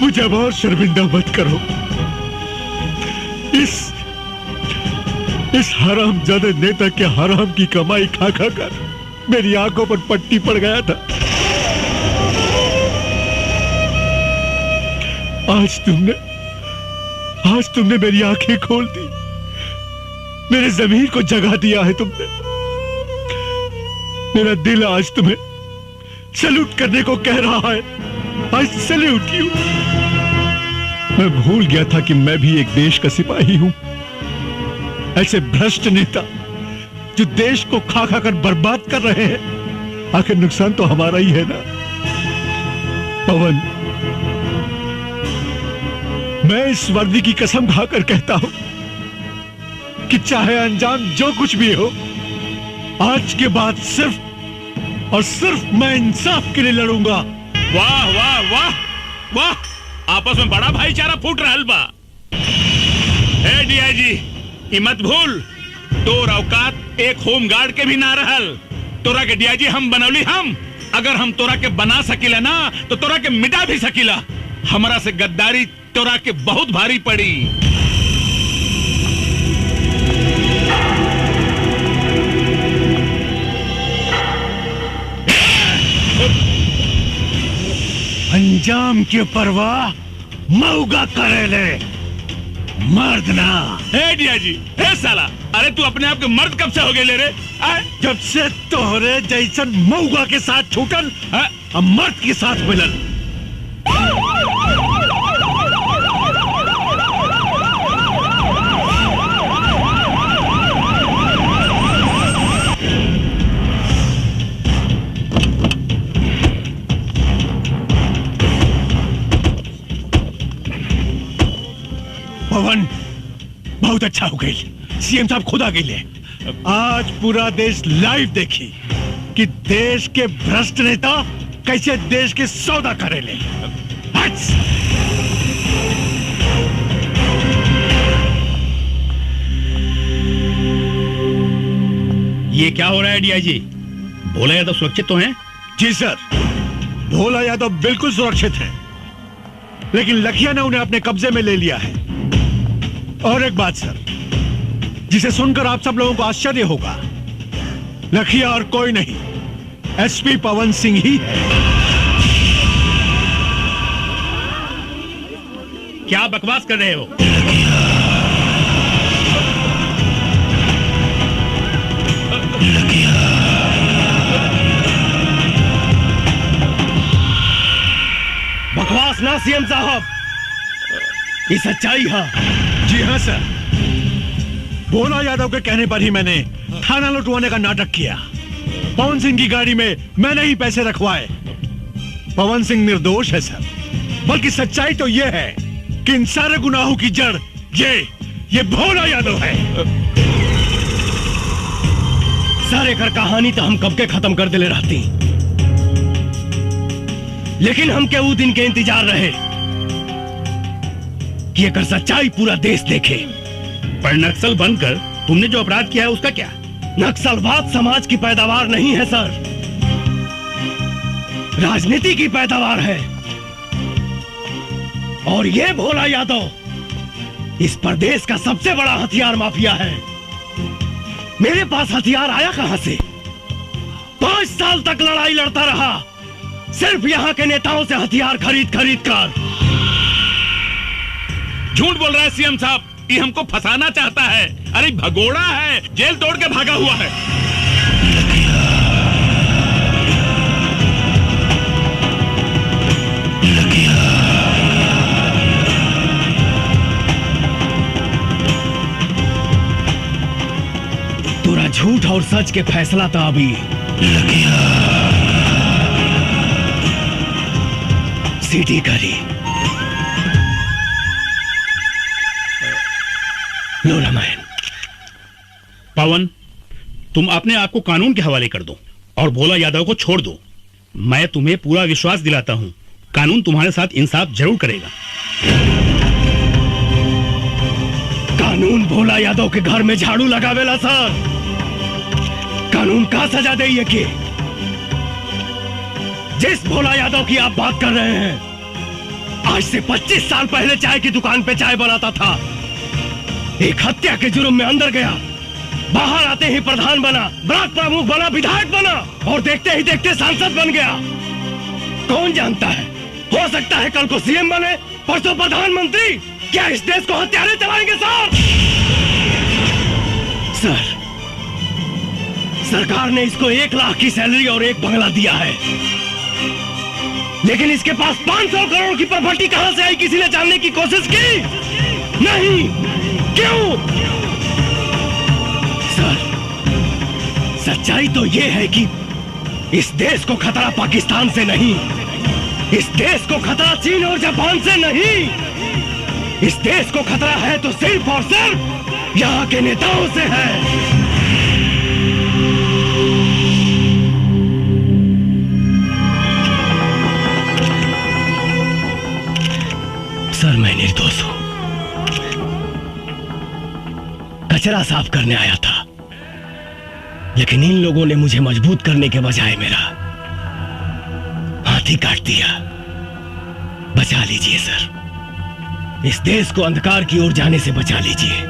मुझे अब और शर्मिंदा मत करो। इस हरामजादे नेता के हराम की कमाई खा खा कर मेरी आंखों पर पट्टी पड़ गया था। आज तुमने मेरी आंखें खोल दी, मेरे ज़मीर को जगा दिया है तुमने। मेरा दिल आज तुम्हें सैल्यूट करने को कह रहा है। आज सैल्यूट यू। मैं भूल गया था कि मैं भी एक देश का सिपाही हूं। ऐसे भ्रष्ट नेता जो देश को खा खा कर बर्बाद कर रहे हैं, आखिर नुकसान तो हमारा ही है ना। पवन, मैं इस वर्दी की कसम खाकर कहता हूं कि चाहे अंजाम जो कुछ भी हो, आज के बाद सिर्फ और सिर्फ मैं इंसाफ के लिए लड़ूंगा। वाह वाह वाह वाह, आपस में बड़ा भाईचारा फूट रहा बा। ए डीआईजी, ई मत भूल, तोर औकात एक होमगार्ड के भी ना रहल। तोरा के डीआईजी हम बनौली हम। अगर हम तोरा के बना सकीला ना तो तोरा के मिटा भी सकीला। हमारा से गद्दारी तोरा के बहुत भारी पड़ी। अंजाम की परवाह मऊगा करेले, मर्द ना। ए डीआईजी, ए साला, अरे तू अपने आप के मर्द कब से हो गए ले रे? जब से तोहरे जैसन मऊगा के साथ छूटल, अब मर्द के साथ मिलल। पवन, बहुत अच्छा हो गई। सीएम साहब खुद आ गए। आज पूरा देश लाइव देखी कि देश के भ्रष्ट नेता कैसे देश के सौदा करेले। ये क्या हो रहा है डीआईजी? भोला यादव सुरक्षित तो हैं? जी सर, भोला यादव बिल्कुल सुरक्षित है, लेकिन लखिया ने उन्हें अपने कब्जे में ले लिया है। और एक बात सर, जिसे सुनकर आप सब लोगों को आश्चर्य होगा, लखिया और कोई नहीं, एसपी पवन सिंह ही है। क्या बकवास कर रहे हो? बकवास ना सीएम साहब, ये सच्चाई है। जी हाँ सर, भोला यादव के कहने पर ही मैंने थाना लुटवाने का नाटक किया। पवन सिंह की गाड़ी में मैंने ही पैसे रखवाए। पवन सिंह निर्दोष है सर, बल्कि सच्चाई तो यह है कि इन सारे गुनाहों की जड़ ये भोला यादव है। सारे घर कहानी तो हम कब के खत्म कर दिले रहती, लेकिन हम के वो दिन के इंतजार रहे कि अगर सच्चाई पूरा देश देखे। पर नक्सल बनकर तुमने जो अपराध किया है उसका क्या? नक्सलवाद समाज की पैदावार नहीं है सर, राजनीति की पैदावार है। और ये भोला यादव इस प्रदेश का सबसे बड़ा हथियार माफिया है। मेरे पास हथियार आया कहां से? 5 साल तक लड़ाई लड़ता रहा, सिर्फ यहां के नेताओं से हथियार खरीद कर। झूठ बोल रहा है सीएम साहब, ये हमको फंसाना चाहता है। अरे भगोड़ा है, जेल तोड़ के भागा हुआ है। तोरा झूठ और सच के फैसला था अभी। सीटी करी लो रामायण। पवन, तुम अपने आप को कानून के हवाले कर दो और भोला यादव को छोड़ दो। मैं तुम्हें पूरा विश्वास दिलाता हूं, कानून तुम्हारे साथ इंसाफ जरूर करेगा। कानून भोला यादव के घर में झाड़ू लगावेला सर। कानून का सजा दे ये कि जिस भोला यादव की आप बात कर रहे हैं, आज से 25 साल पहले चाय की दुकान पे चाय बनाता था। एक हत्या के जुर्म में अंदर गया, बाहर आते ही प्रधान बना, ब्लॉक प्रमुख बना, विधायक बना और देखते ही देखते सांसद बन गया। कौन जानता है, हो सकता है कल को सीएम बने, परसों प्रधानमंत्री। क्या इस देश को हत्यारे चलाएंगे सर? सर, सरकार ने इसको 1 लाख की सैलरी और 1 बंगला दिया है, लेकिन इसके पास 500 करोड़ की प्रॉपर्टी कहां से आई, किसी ने जानने की कोशिश की? नहीं। क्यों? सर, सच्चाई तो यह है कि इस देश को खतरा पाकिस्तान से नहीं, इस देश को खतरा चीन और जापान से नहीं, इस देश को खतरा है तो सिर्फ और सिर्फ यहाँ के नेताओं से है। सर, मैं निर्दोष हूं, कचरा साफ करने आया था, लेकिन इन लोगों ने मुझे मजबूत करने के बजाय मेरा हाथ ही काट दिया। बचा लीजिए सर, इस देश को अंधकार की ओर जाने से बचा लीजिए।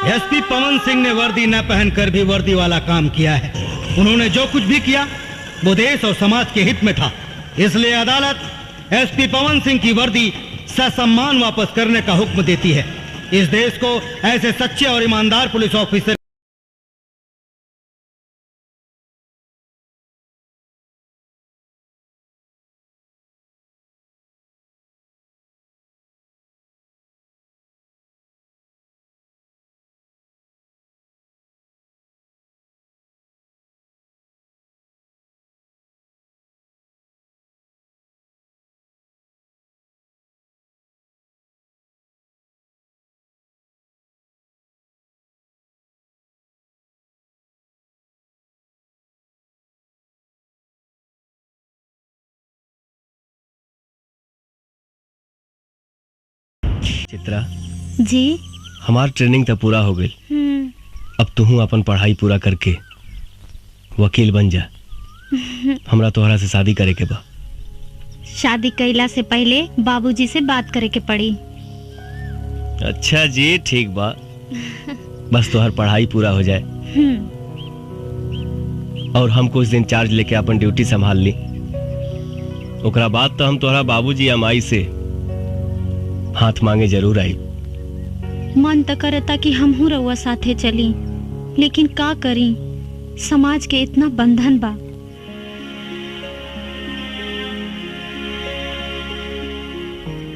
एसपी पवन सिंह ने वर्दी न पहनकर भी वर्दी वाला काम किया है। उन्होंने जो कुछ भी किया वो देश और समाज के हित में था। इसलिए अदालत एसपी पवन सिंह की वर्दी ससम्मान वापस करने का हुक्म देती है। इस देश को ऐसे सच्चे और ईमानदार पुलिस ऑफिसर चित्रा जी, हमार ट्रेनिंग तो पूरा हो गई। अब तू अपन पढ़ाई पूरा करके वकील बन जा। हमरा तोहरा से शादी करे के बा। शादी कैला से पहले बाबूजी से बात करे के पड़ी। अच्छा जी, ठीक बा, बस तोहर पढ़ाई पूरा हो जाए और हम कुछ दिन चार्ज लेके अपन ड्यूटी संभाल ली। ओकरा बाद तो हम तोहरा बाबूजी या माई से हाथ मांगे जरूर आई। मन त करता कि हमहू रउआ साथे चली, लेकिन का करी, समाज के इतना बंधन बा।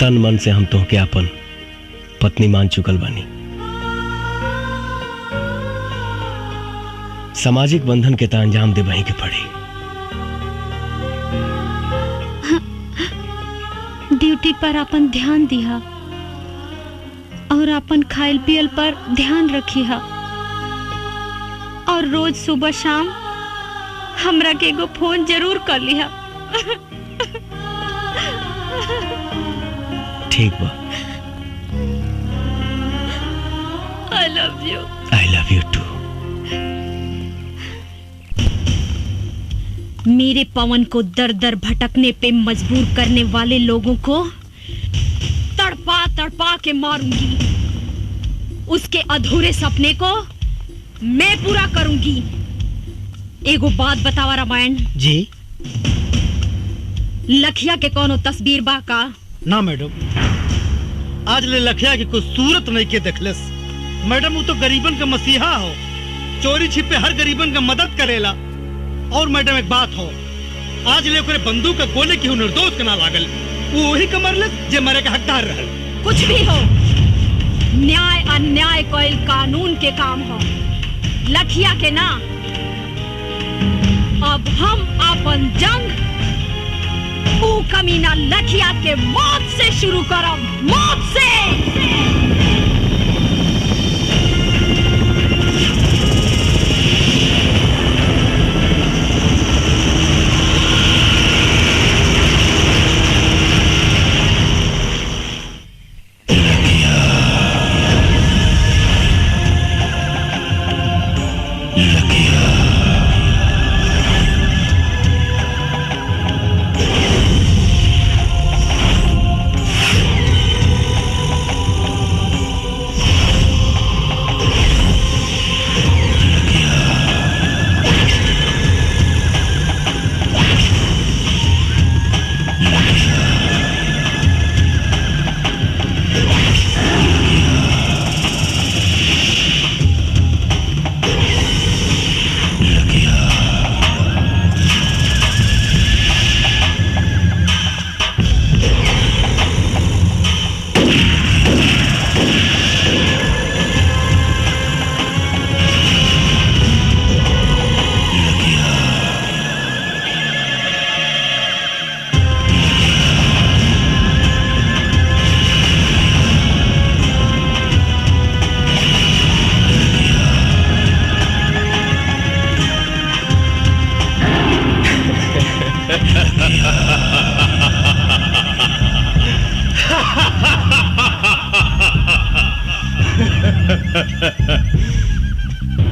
तन मन से हम तोहके अपन पत्नी मान चुकल बानी। सामाजिक बंधन के ता अंजाम दे वहीं के पड़ी। ड्यूटी पर अपन ध्यान दिहा और अपन खाइल पियल पर ध्यान रखिहा, और रोज सुबह शाम हमरा के एगो फोन जरूर कर लिहा। ठीक बा। I love you. I love you too. मेरे पवन को दर दर भटकने पे मजबूर करने वाले लोगों को तड़पा तड़पा के मारूंगी। उसके अधूरे सपने को मैं पूरा करूंगी। एगो बात बतावा रामायण जी। लखिया के कोनो तस्वीर बा का? ना मैडम, आज ले लखिया की कोई सूरत नहीं के देखलस। मैडम वो तो गरीबन का मसीहा हो, चोरी छिपे हर गरीबन का मदद करेला। और मैडम एक बात हो, आज ले ओकरे बंदूक का गोले की निर्दोष के ना लागल, वो वही कमरलस जे मरे का हकदार रहल। कुछ भी हो, न्याय अन्याय कोई कानून के काम हो, लखिया के ना। अब हम अपन जंग वो कमीना लखिया के मौत से शुरू करब, मौत से।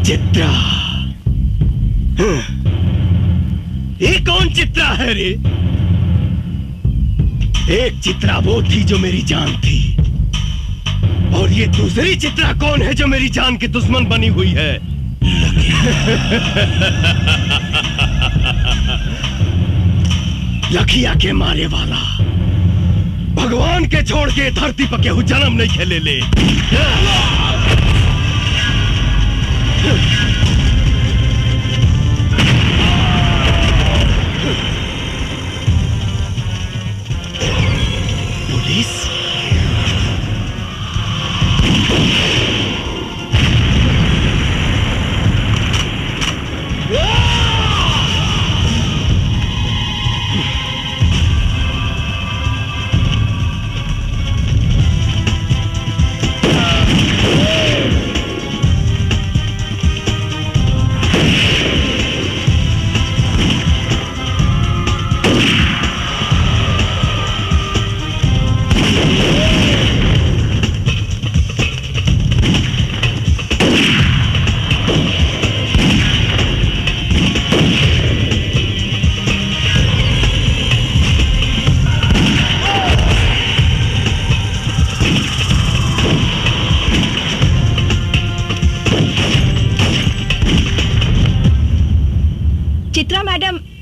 चित्रा, ये कौन चित्रा है रे? एक चित्रा वो थी जो मेरी जान थी, और ये दूसरी चित्रा कौन है जो मेरी जान की दुश्मन बनी हुई है? लखिया के मारे वाला भगवान के छोड़ के धरती पर केहू जन्म नहीं खेले ले। पुलिस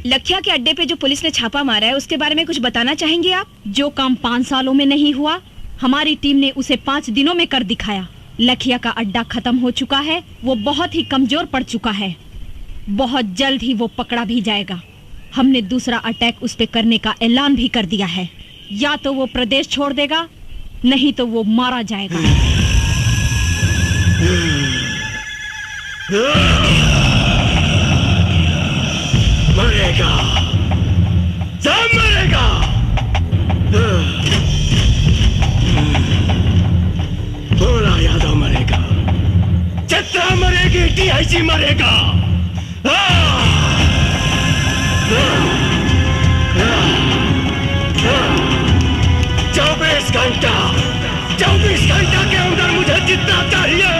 लखिया के अड्डे पे जो पुलिस ने छापा मारा है उसके बारे में कुछ बताना चाहेंगे आप? जो काम 5 सालों में नहीं हुआ, हमारी टीम ने उसे 5 दिनों में कर दिखाया। लखिया का अड्डा खत्म हो चुका है, वो बहुत ही कमजोर पड़ चुका है। बहुत जल्द ही वो पकड़ा भी जाएगा। हमने दूसरा अटैक उस पे करने का ऐलान भी कर दिया है। या तो वो प्रदेश छोड़ देगा, नहीं तो वो मारा जाएगा। मरेगा, सब मरेगा। भोला यादव मरेगा, चित्रा मरेगी, DIG मरेगा। 24 घंटा के अंदर मुझे जितना चाहिए।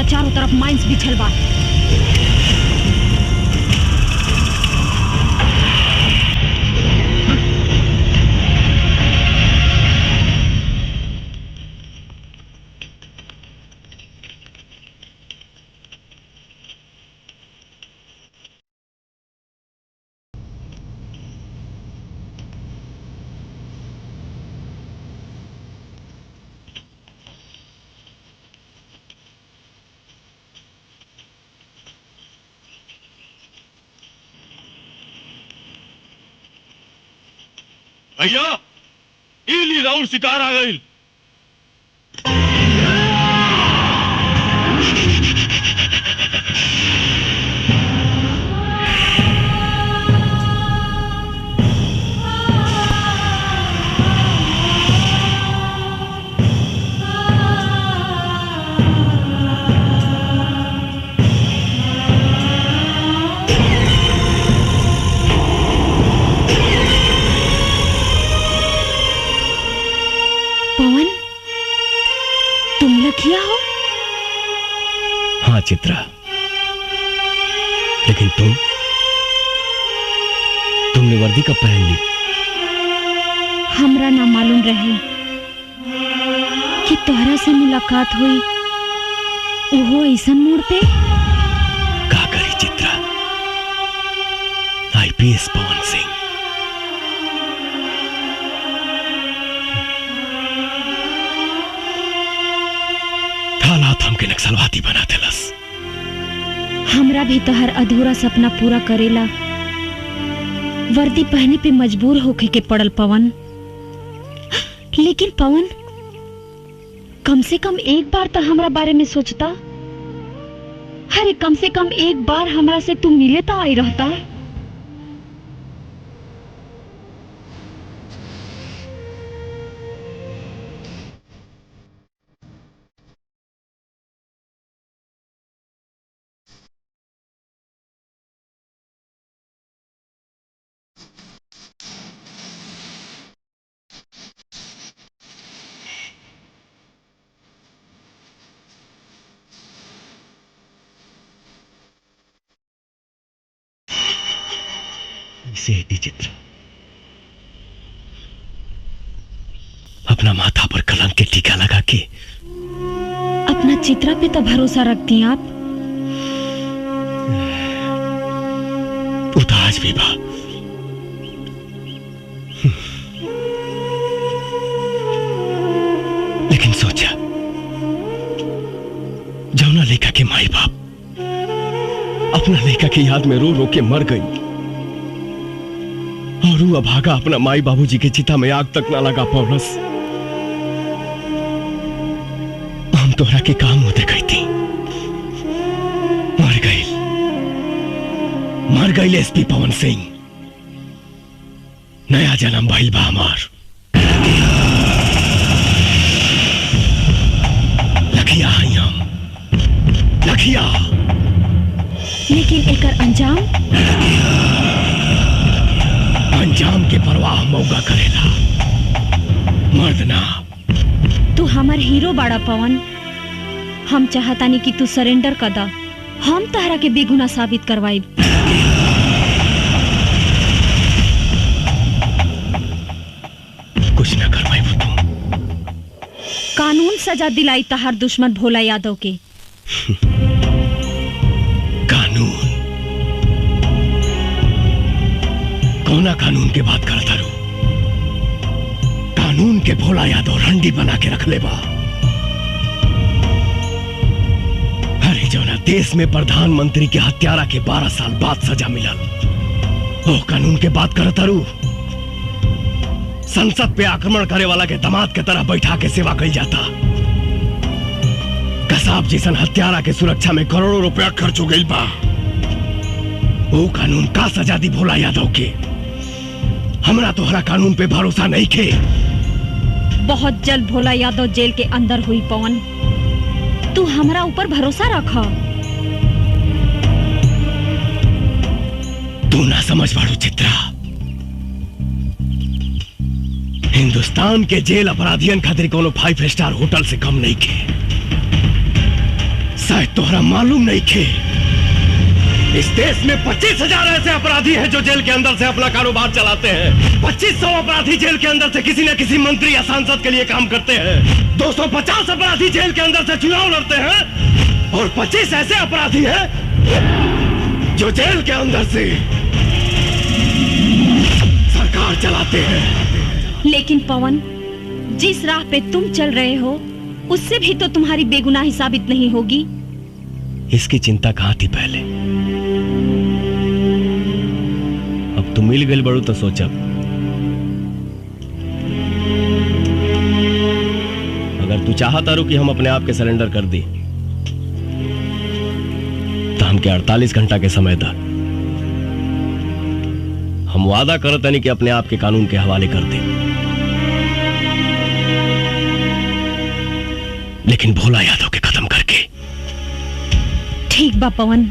चारों तरफ माइंस बिछल बा। भैया इली राउंड शिकार आ गई। हाँ चित्रा, लेकिन तुमने वर्दी कब पहन ली? हमरा ना मालूम रहे कि तोहरा से मुलाकात हुई ओहो ऐसन मोड़ पे। का करी चित्रा, IPS पवन सिंह हालात हमके नक्सलवादी बना देलस। हमरा भी तो हर अधूरा सपना पूरा करेला वर्दी पहने पे मजबूर होके के पड़ल पवन। लेकिन पवन कम से कम एक बार तो हमरा बारे में सोचता। अरे कम से कम एक बार हमरा से तू मिले तो आई रहता। सेहती चित्र अपना माथा पर कलंक के टीका लगा के अपना चित्रा पे तो भरोसा रखती हैं आप। उताज भी बा, लेकिन सोचा जौना लेखा के माई बाप के याद में रो रो के मर गई और वो अभागा अपना माई बाबूजी के चिता में आग तक ना लगा पौलस। हम तोहरा के काम होते गई थी, मर गई एसपी पवन सिंह। नया जन्म भइल बा हमार। लखिया हई हम, लखिया। लेकिन एकर अंजाम के परवाह मौका करेला, मर्द ना। तू हमार हीरो बाड़ा पवन। हम चाहतानी कि तू सरेंडर कर दा, हम तहरा के बेगुनाह साबित करवाई। कुछ ना करवाई वो तुम। कानून सजा दिलाई तहार दुश्मन भोला यादव के। कानून? कौना कानून के बात करता रू? कानून के भोला यादव रंडी बना के रख ले बा। अरे जौना देश में प्रधानमंत्री के हत्यारा के 12 साल बाद सजा मिलल, वो कानून के बात करता रू? संसद पे आक्रमण करे वाला के दामाद के तरह बैठा के सेवा कई जाता। कसाब जैसन हत्यारा के सुरक्षा में करोड़ों रुपया खर्च हो गई बा। वो कानून का सजा दी भोला यादव के? हमरा तोहरा कानून पे भरोसा नहीं खे। बहुत जल्द भोला यादव जेल के अंदर हुई पवन, तू हमरा ऊपर भरोसा रखा। तू ना समझ बाड़ू चित्रा, हिंदुस्तान के जेल अपराधियन खातिर कोनो 5 स्टार होटल से कम नहीं खे। शायद तोहरा मालूम नहीं खे, इस देश में 25,000 ऐसे अपराधी हैं जो जेल के अंदर से अपना कारोबार चलाते हैं। 2500 अपराधी जेल के अंदर से किसी न किसी मंत्री या सांसद के लिए काम करते हैं। 250 अपराधी जेल के अंदर से चुनाव लड़ते हैं और 25 ऐसे अपराधी हैं जो जेल के अंदर से सरकार चलाते हैं। लेकिन पवन, जिस राह पे तुम चल रहे हो उससे भी तो तुम्हारी बेगुनाही साबित नहीं होगी। इसकी चिंता कहां थी पहले? अब तुम मिल गई बड़ू तो सोचब। अगर तू चाहता रू कि हम अपने आप के सरेंडर कर दी तो हमके 48 घंटा के समय था। हम वादा करते नहीं कि अपने आप के कानून के हवाले कर दे, लेकिन भोला यादव के खत्म करके। ठीक बा पवन,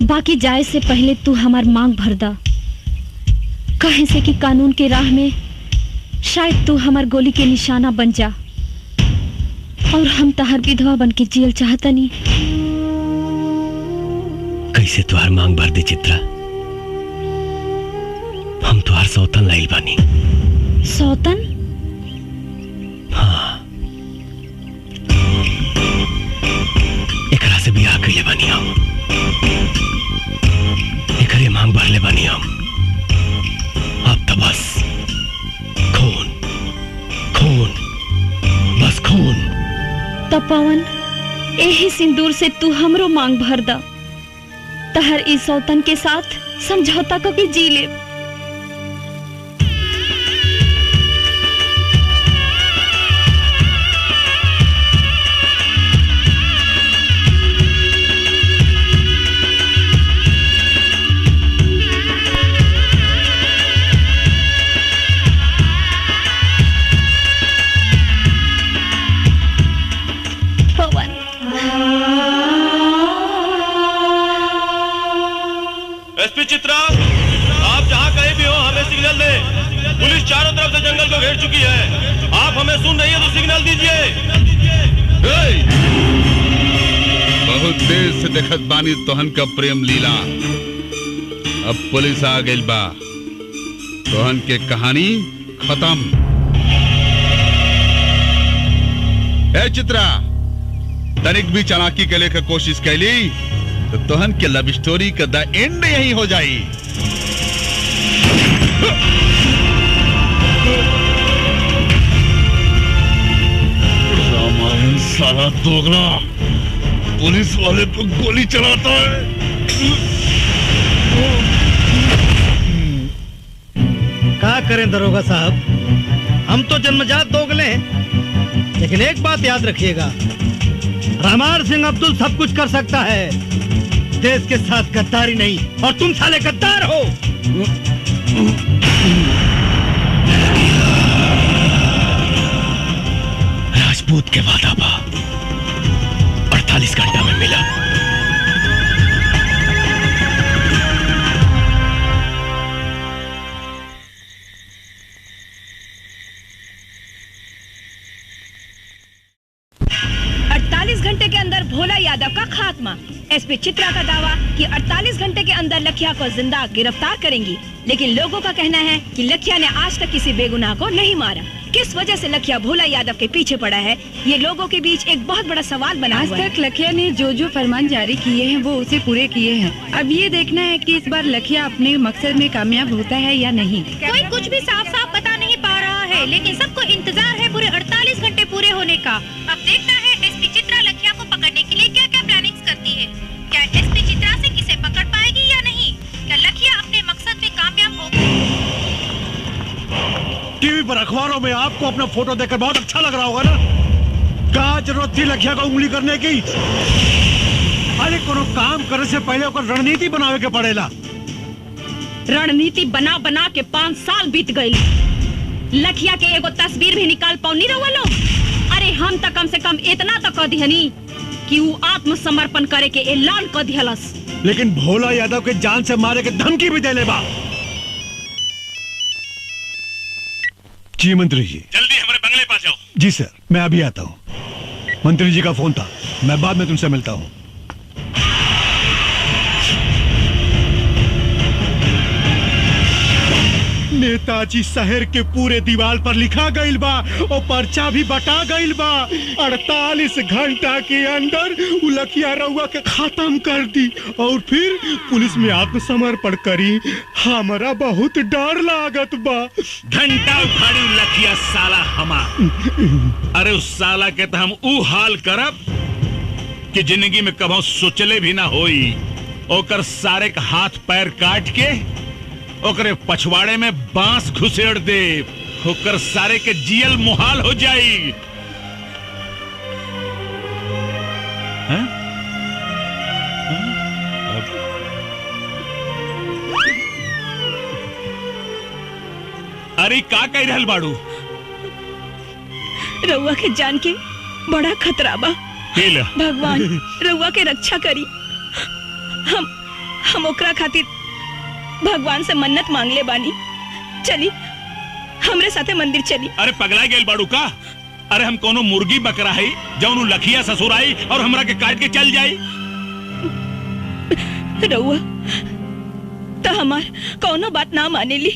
बाकी जाए से पहले तू हमार मांग भर दा। कहे से कि कानून के राह में शायद तू हमार गोली के निशाना बन जा और हम तहार विधवा बन के जियल चाहता नहीं। कैसे तुहार मांग भर दे चित्रा? हम तुहार सौतन लाइल बानी। सौतन? हाँ, एकरा से बियाह कइले बानी हम। एकरे मांग भरले बानी हम। अब तो बस खून, खून, बस खून। तब पवन, यही सिंदूर से तू हमरो मांग भर दा। तहर इस सौतन के साथ समझौता करके जी ले। एसपी चित्रा, आप जहाँ कहीं भी हो हमें सिग्नल दें। पुलिस चारों तरफ से जंगल को घेर चुकी है। आप हमें सुन रही है तो सिग्नल दीजिए। बहुत देर से देखत बानी तोहन का प्रेम लीला। अब पुलिस आ गई बा, तोहन के कहानी खत्म। ए चित्रा, तनिक भी चालाकी के लेकर कोशिश कैली तो तोहन के लव स्टोरी का द एंड यही हो जाई। रामायण साला दोगला पुलिस वाले को गोली चलाता है। क्या करें दरोगा साहब, हम तो जन्मजात दोगले हैं, लेकिन एक बात याद रखिएगा, रामार सिंह अब्दुल सब कुछ कर सकता है, देश के साथ गद्दारी नहीं। और तुम साले गद्दार हो। राजपूत के वादा बा 48 घंटा में मिला। घंटे के अंदर भोला यादव का खात्मा। एसपी चित्रा का दावा कि 48 घंटे के अंदर लखिया को जिंदा गिरफ्तार करेंगी, लेकिन लोगों का कहना है कि लखिया ने आज तक किसी बेगुनाह को नहीं मारा। किस वजह से लखिया भोला यादव के पीछे पड़ा है, ये लोगों के बीच एक बहुत बड़ा सवाल बना हुआ है। आज तक लखिया ने जो फरमान जारी किए हैं वो उसे पूरे किए हैं। अब ये देखना है कि इस बार लखिया अपने मकसद में कामयाब होता है या नहीं। कोई कुछ भी साफ साफ बता नहीं पा रहा है, लेकिन सबको इंतजार है पूरे 48 घंटे पूरे होने का। अब देखना है एसपी चित्रा लखिया को पकड़ने के लिए क्या क्या प्लानिंग्स करती है। क्या एसपी चित्रा से किसे पकड़ पाएगी या नहीं? क्या लखिया अपने मकसद में कामयाब होगी? टीवी पर अखबारों में आपको अपना फोटो देखकर बहुत अच्छा लग रहा होगा ना। क्या जरूरत थी लखिया को उंगली करने की? अरे कोनो काम करे से पहले ओकर रणनीति बनावे के पड़ेला। रणनीति बना बना के 5 साल बीत गई, लखिया के एगो तस्वीर भी निकाल पाऊनी रहुआ लोग। अरे हम तो कम से कम इतना तो कह दिहनी कि वो आत्मसमर्पण करे के ऐलान कर दिहलस, लेकिन भोला यादव के जान से मारे के धमकी भी देले बा। जी मंत्री जी, जल्दी हमारे बंगले पास जाओ। जी सर, मैं अभी आता हूँ। मंत्री जी का फोन था, मैं बाद में तुमसे मिलता हूँ। नेताजी शहर के पूरे दीवार पर लिखा गईल बा और पर्चा भी बटा गईल बा। 48 घंटा के अंदर लखिया रउआ के खत्म कर दी और फिर पुलिस में आत्मसमर्पण करी। हमारा बहुत डर लागत बा। घंटा उखाड़ी लखिया साला हमार। अरे उस साला के तो हम ऊ हाल करब कि जिंदगी में कभी सोचले भी ना होई। ओकर सारे का हाथ पैर काट के ओकरे पछवाड़े में बांस घुसेड़ दे, ओकर सारे के जियल मुहाल हो जाई। हाँ? अरे का कह रहल बाड़ू? रउआ के जान के बड़ा खतरा बा। भगवान रउआ के रक्षा करी। हम ओकरा खातिर भगवान से मन्नत मांग ले बानी। चली हमरे साथे मंदिर चली। अरे पगला गेल बाड़ू का? अरे हम कोनो मुर्गी बकरा है जौन लखिया ससुर आई और हमरा के काट के चल जाई। रउआ तो हमार कोनो बात ना माने ली।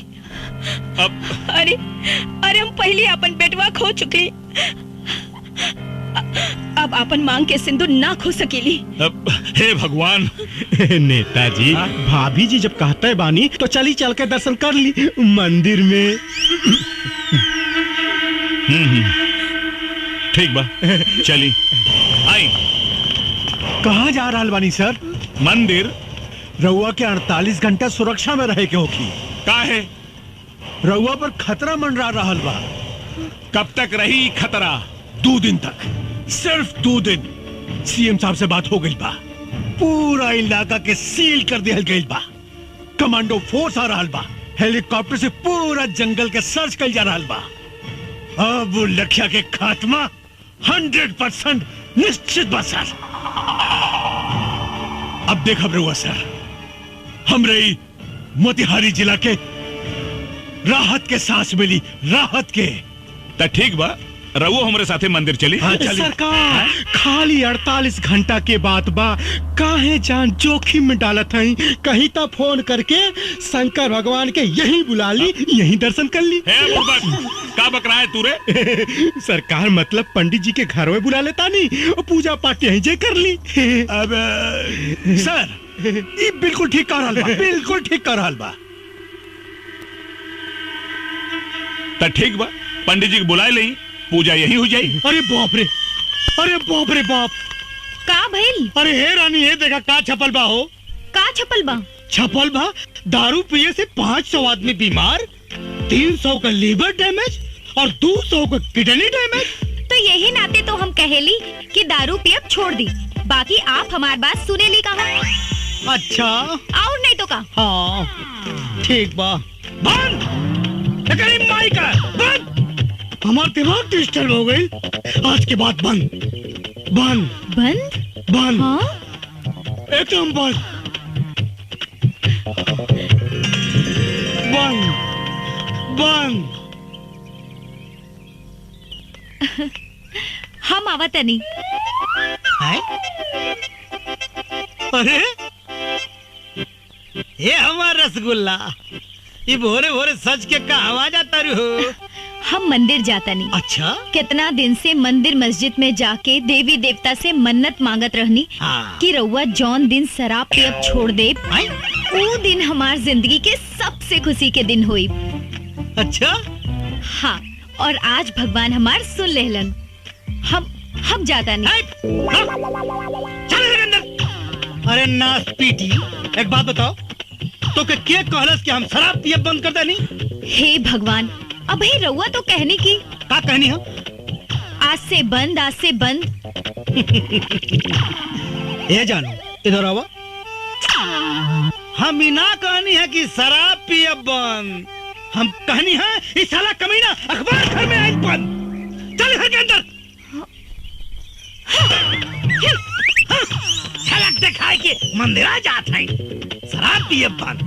अरे हम पहले अपन बेटवा खो चुकली, अब अपन मांग के सिंदूर ना खो सकेली। हे भगवान। नेताजी, भाभी जी जब कहते बानी तो चली चल के दर्शन कर ली मंदिर में। ठीक बा, चली आई। कहाँ जा रहा बानी सर? मंदिर। रउआ के 48 घंटा सुरक्षा में रहे के होगी। का है? रउआ पर खतरा मंडरा रहल बा। कब तक रही खतरा? 2 दिन तक, सिर्फ 2 दिन। सीएम साहब से बात हो गई बा, पूरा इलाका के सील कर दिया गई बा। कमांडो फोर्स आ रहा बा, हेलीकॉप्टर से पूरा जंगल के सर्च कर जा रहा बा। अब वो लखिया के खात्मा 100% निश्चित बा सर। अब देखा रहुआ सर, हमरे मोतिहारी जिला के राहत के सांस मिली, राहत के। तो ठीक बा, रवो हमारे साथे मंदिर चली। हाँ, सरकार खाली 48 घंटा के बाद बा, काहे जान जोखिम में डालत हई। कहीं तो फोन करके शंकर भगवान के यही बुला ली, यही दर्शन कर ली। का बकरा है तू रे? सरकार मतलब पंडित जी के घर में बुला लेता नहीं, पूजा पाठ यहीं जे कर ली। अब सर ये बिल्कुल ठीक कर रहल बा, बिल्कुल ठीक कर रहल बा। तो ठीक बा, पंडित जी को बुलाए ले, पूजा यही हो जाई। अरे बाप रे, अरे बाप रे बाप। का भइल? अरे हे रानी, हे देखा का छपल बा हो। का छपल बा? छपल बा दारू पिए से 500 आदमी बीमार, 300 का लीवर डैमेज और 200 का किडनी डैमेज। तो यही नाते तो हम कहेली कि दारू पियब छोड़ दी, बाकी आप हमारी बात सुने ली कहा। अच्छा और नहीं तो का। हाँ ठीक बा। बंद माई का बंद। हमारा दिमाग डिस्टर्ब हो गई। आज के बाद बंद बंद बंद बंद। हाँ? एकदम बंद बंद बंद। हम आवत नहीं। अरे ये हमारा रसगुल्ला, ये भोरे भोरे सच के कहा जाता रू। हम मंदिर जाता नहीं। अच्छा कितना दिन से मंदिर मस्जिद में जाके देवी देवता से मन्नत मांगत रहनी कि रउआ जौन दिन शराब पियब छोड़ दे, वो दिन हमार जिंदगी के सबसे खुशी के दिन हुई। अच्छा हाँ, और आज भगवान हमार सुन लेहलन। हम जाता नहीं। अरे नास पीटी, एक बात बताओ, तो क्या कहलस कि हम शराब पियब बंद कर देनी? हे भगवान, अभी रउआ तो कहनी की। का कहनी हो? आज से बंद, आज से बंद। ये जानो, इधर आओ। हम इना कहनी है कि शराब पियब बंद, हम कहनी है इस साला कमीना अखबार घर में आज बंद। चल घर के अंदर। झलक दिखाए कि मंदिरा जात है, शराब पियब बंद।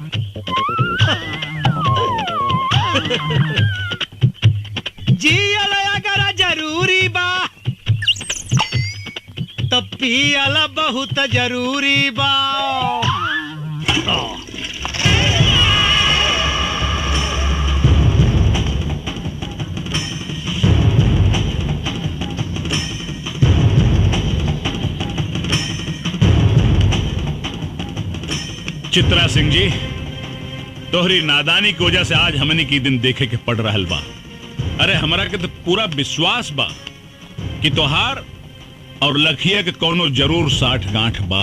जियल अगर जरूरी बा तो पियल बहुत जरूरी बा। चित्रा सिंह जी, तोहरी नादानी की वजह से आज हमने की दिन देखे के पड़ रहल बा। अरे हमारा के तो पूरा विश्वास बा कि तोहार और लखिया के कोनो जरूर साठ गांठ बा।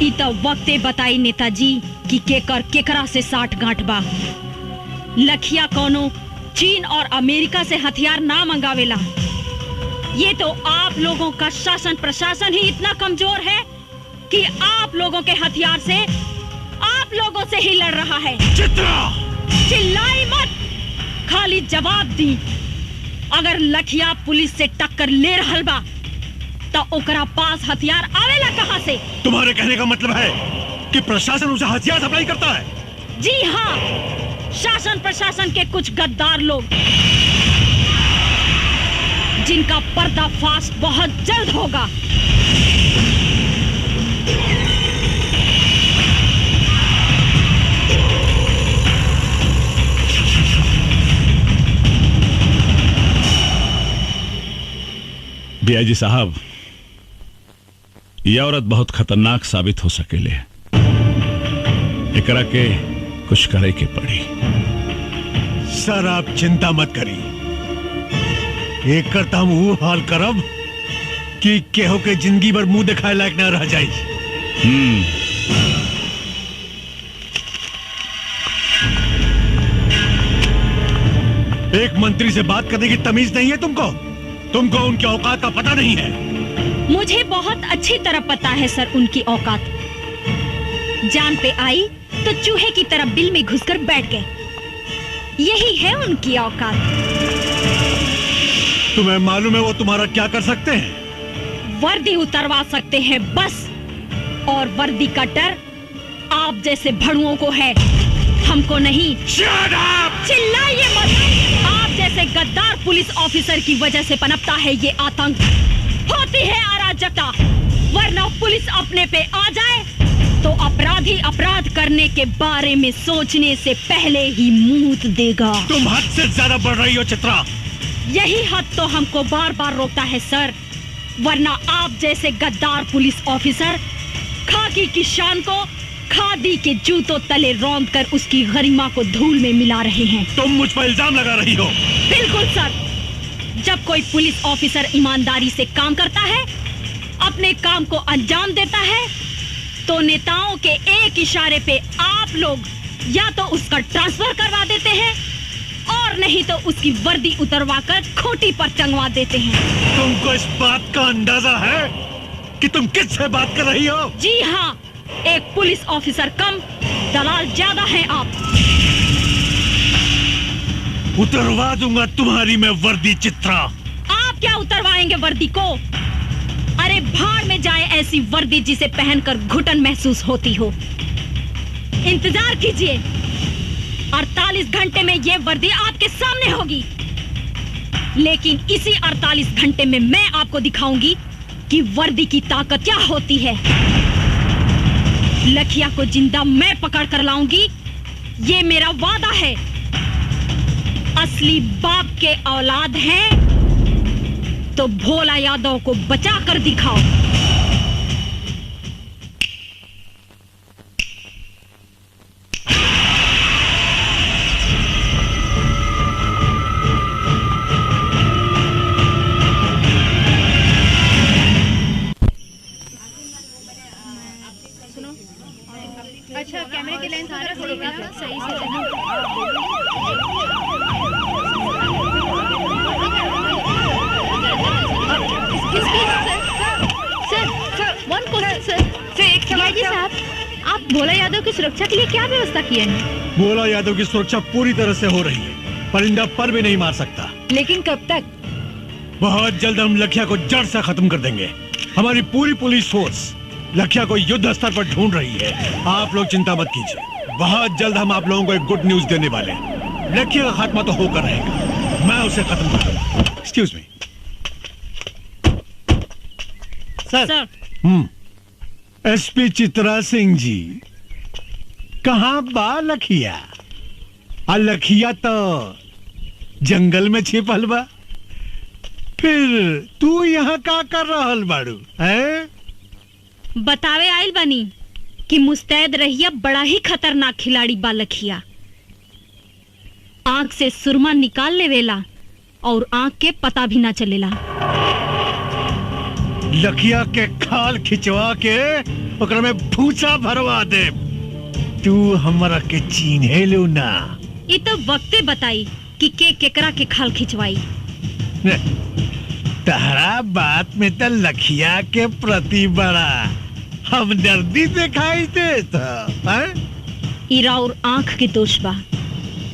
ई तो वक्ते बताई नेताजी कि केकर केकरा से साठ गांठ बा। लखिया कोनो चीन और अमेरिका से हथियार ना मंगावेला। ये तो आप लोगों का शासन प्रशासन ही इतना कमजोर है कि आप लोगों के हथियार से आप लोगों से ही लड़ रहा है। चित्रा! चिल्लाई मत, खाली जवाब दी। अगर लखिया पुलिस से टक्कर ले रहल बा तो ओकरा पास हथियार आवेला कहां से? तुम्हारे कहने का मतलब है कि प्रशासन उसे हथियार सप्लाई करता है? जी हाँ, शासन प्रशासन के कुछ गद्दार लोग जिनका पर्दाफाश बहुत जल्द होगा। डीआईजी साहब, यह औरत बहुत खतरनाक साबित हो सकेले। एकरा के कुछ करे के पड़ी। सर आप चिंता मत करी, एक करता हम वो हाल करब कि केहो के जिंदगी भर मुंह दिखाए लायक न रह जाए। एक मंत्री से बात करने की तमीज नहीं है तुमको? तुमको उनके औकात का पता नहीं है? मुझे बहुत अच्छी तरह पता है सर उनकी औकात। जान पे आई तो चूहे की तरह बिल में घुसकर बैठ गए। यही है उनकी औकात। तुम्हें मालूम है वो तुम्हारा क्या कर सकते हैं? वर्दी उतरवा सकते हैं बस, और वर्दी का डर आप जैसे भड़ुओं को है, हमको नहीं। चिल्लाइए मत। आप जैसे गद्दार पुलिस ऑफिसर की वजह से पनपता है ये आतंक, होती है अराजकता। वरना पुलिस अपने पे आ जाए तो अपराधी अपराध करने के बारे में सोचने से पहले ही मूत देगा। तुम हद से ज्यादा बढ़ रही हो चित्रा। यही हद तो हमको बार बार रोकता है सर, वरना आप जैसे गद्दार पुलिस ऑफिसर खाकी की शान को खादी के जूतों तले रौंद कर उसकी गरिमा को धूल में मिला रहे हैं। तुम मुझ पर इल्जाम लगा रही हो। बिल्कुल सर, जब कोई पुलिस ऑफिसर ईमानदारी से काम करता है, अपने काम को अंजाम देता है, तो नेताओं के एक इशारे पे आप लोग या तो उसका ट्रांसफर करवा देते हैं और नहीं तो उसकी वर्दी उतरवाकर खोटी पर टंगवा देते हैं। तुमको इस बात का अंदाजा है कि तुम किससे बात कर रही हो? जी हाँ, एक पुलिस ऑफिसर कम, दलाल ज्यादा हैं आप। उतरवा दूंगा तुम्हारी मैं वर्दी चित्रा। आप क्या उतरवाएंगे वर्दी को? अरे भाड़ में जाए ऐसी वर्दी जिसे पहनकर घुटन महसूस होती हो। इंतजार कीजिए, 48 घंटे में ये वर्दी आपके सामने होगी। लेकिन इसी 48 घंटे में मैं आपको दिखाऊंगी कि वर्दी की ताकत क्या होती है। लखिया को जिंदा मैं पकड़ कर लाऊंगी, ये मेरा वादा है। असली बाप के औलाद हैं तो भोला यादव को बचा कर दिखाओ। अच्छा, कैमरे की लेंस सही से साहब, आप भोला यादव की सुरक्षा के लिए क्या व्यवस्था किए हैं? भोला यादव की सुरक्षा पूरी तरह से हो रही है। परिंदा पर भी नहीं मार सकता। लेकिन कब तक? बहुत जल्द हम लखिया को जड़ से खत्म कर देंगे। हमारी पूरी पुलिस फोर्स लखिया को युद्ध स्तर पर ढूंढ रही है। आप लोग चिंता मत कीजिए, बहुत जल्द हम आप लोगों को एक गुड न्यूज देने वाले हैं। लखिया का खात्मा तो होकर रहेगा, मैं उसे खत्म कर दूंगा। एक्सक्यूज मी सर। एसपी चित्रा सिंह जी, कहाँ बा लखिया? लखिया तो जंगल में छिपल बा। फिर तू यहाँ का कर रहल बाड़ू है? बतावे आइल बनी कि मुस्तैद रहिया बड़ा ही खतरनाक खिलाड़ी बा लखिया। आंख से सुरमा निकाल लेवेला और आंख के पता भी ना चलेला। लखिया के खाल खिंचवा के ओकरा में भूसा भरवा दे। तू हमरा के चीन्हे लो ना। ये तो वक्ते बताई कि केकरा के खाल खिंचवाई। तहरा बात में तो लखिया के प्रति बड़ा हमदर्दी दिखाई देता। ई राउर आंख के दोष बा,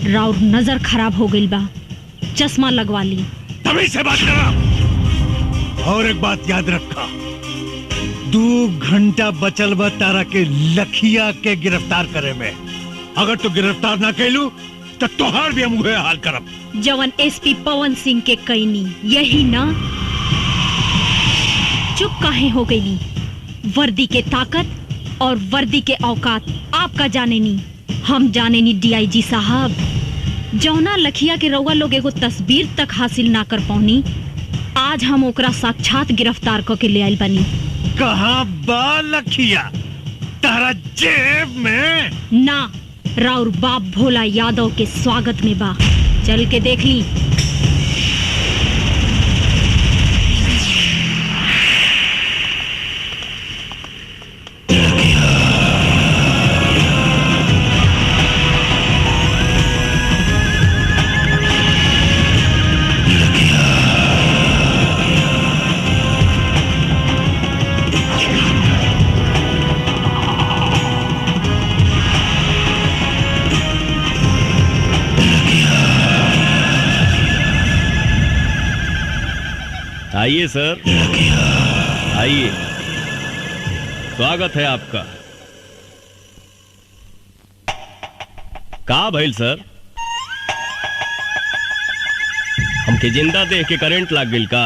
राउर नजर खराब हो गई बा, चश्मा लगवा ली। तभी से बात करा। और एक बात याद रखा, 2 घंटा बचल बा तारा के लखिया के गिरफ्तार करे में। अगर तू गिरफ्तार ना कैलू तो तोहार भी हम उहे हाल करब। जवन एसपी पवन सिंह के कैनी यही ना। चुप काहे हो गई? वर्दी के ताकत और वर्दी के औकात आपका जाने नी, हम जाने नी। डीआईजी साहब, जौना लखिया के रउआ लोग एगो तस्वीर तक हासिल ना कर पौनी, आज हम ओकरा साक्षात गिरफ्तार करके ले आइल बनी। कहाँ बा लखिया? तारा जेब में ना, राउर बाप भोला यादव के स्वागत में बा। चल के देख ली। आइए सर, आइए, स्वागत है आपका। का भइल सर? हमके जिंदा देख के करंट लाग गइल का?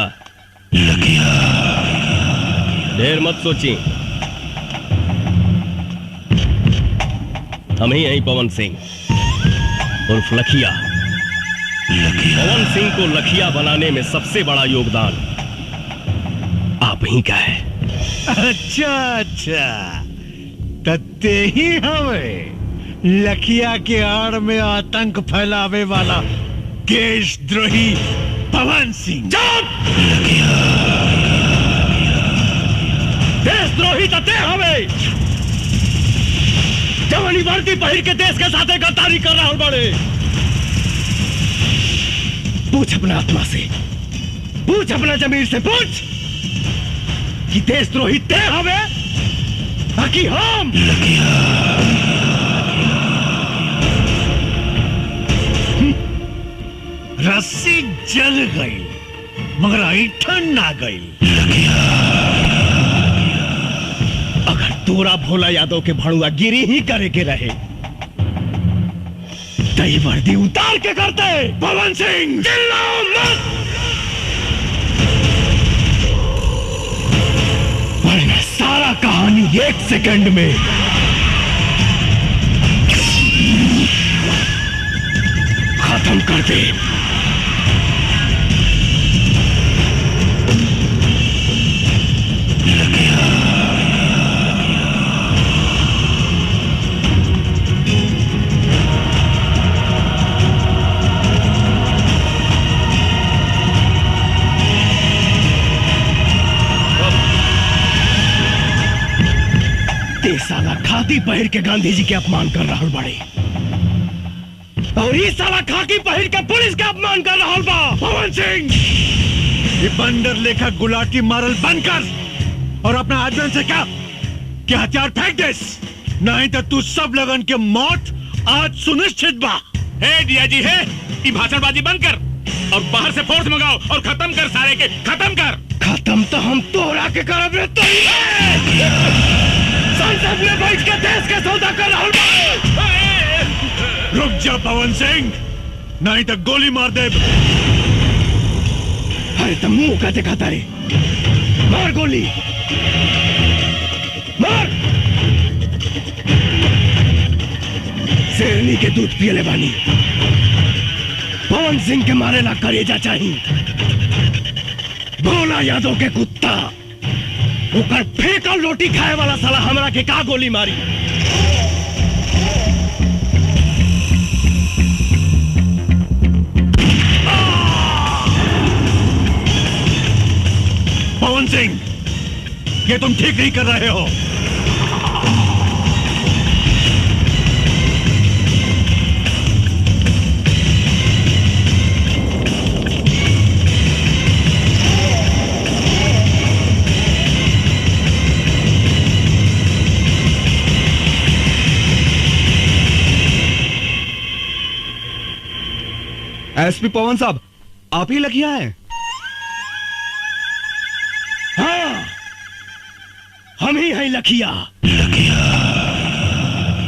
ढेर मत सोची, हम ही यही पवन सिंह उर्फ लखिया। पवन सिंह को लखिया बनाने में सबसे बड़ा योगदान आप ही का है। अच्छा अच्छा, तत्ते ही हमें लखिया के आड़ में आतंक फैलावे वाला देशद्रोही पवन सिंह। देशद्रोही तते हमें जवानी वर्दी पहिर के देश के साथ गद्दारी कर रहा बड़े। पूछ अपना आत्मा से, पूछ अपना जमीर से, पूछ कि देशद्रोही ते हवे बाकी हम। रस्सी जल गई मगर ऐठन ना गई। अगर तोरा भोला यादव के भड़ुआ गिरी ही करे के रहे तई वर्दी उतार के करते। पवन सिंह चिल्लाओ मत, वरना सारा कहानी 1 सेकंड में खत्म कर दे। साला खाकी पहिर के गांधी जी के अपमान कर रहा बड़े और ये साला खाकी पहिर के पुलिस के अपमान कर रहा बा। पवन सिंह ये बंदर लेखा गुलाटी मारल बंद कर और अपना आदमी से क्या कि हथियार फेंक दे, नहीं तो तू सब लगन के मौत आज सुनिश्चित बा। हे डिया जी है, ये भाषणबाजी बंद कर और बाहर से फोर्स मंगाओ और खत्म कर सारे के, खत्म कर। खत्म तो हम तोरा के करब रे। तो संसद में बैठ के देश का सौदा कर रहा हूं। रुक जा पवन सिंह, नहीं तो गोली मार दे। अरे तो मुंह का दिखाता रे, मार गोली मार। शेरनी के दूध पियले बानी, पवन सिंह के मारे ला करेजा चाहिए। भोला यादव के कुत्ता ओकर फेंकल रोटी खाए वाला साला हमरा के का गोली मारी। पवन सिंह ये तुम ठीक नहीं कर रहे हो। एसपी पवन साहब, आप ही लखिया हैं? हाँ, हम ही हैं लखिया।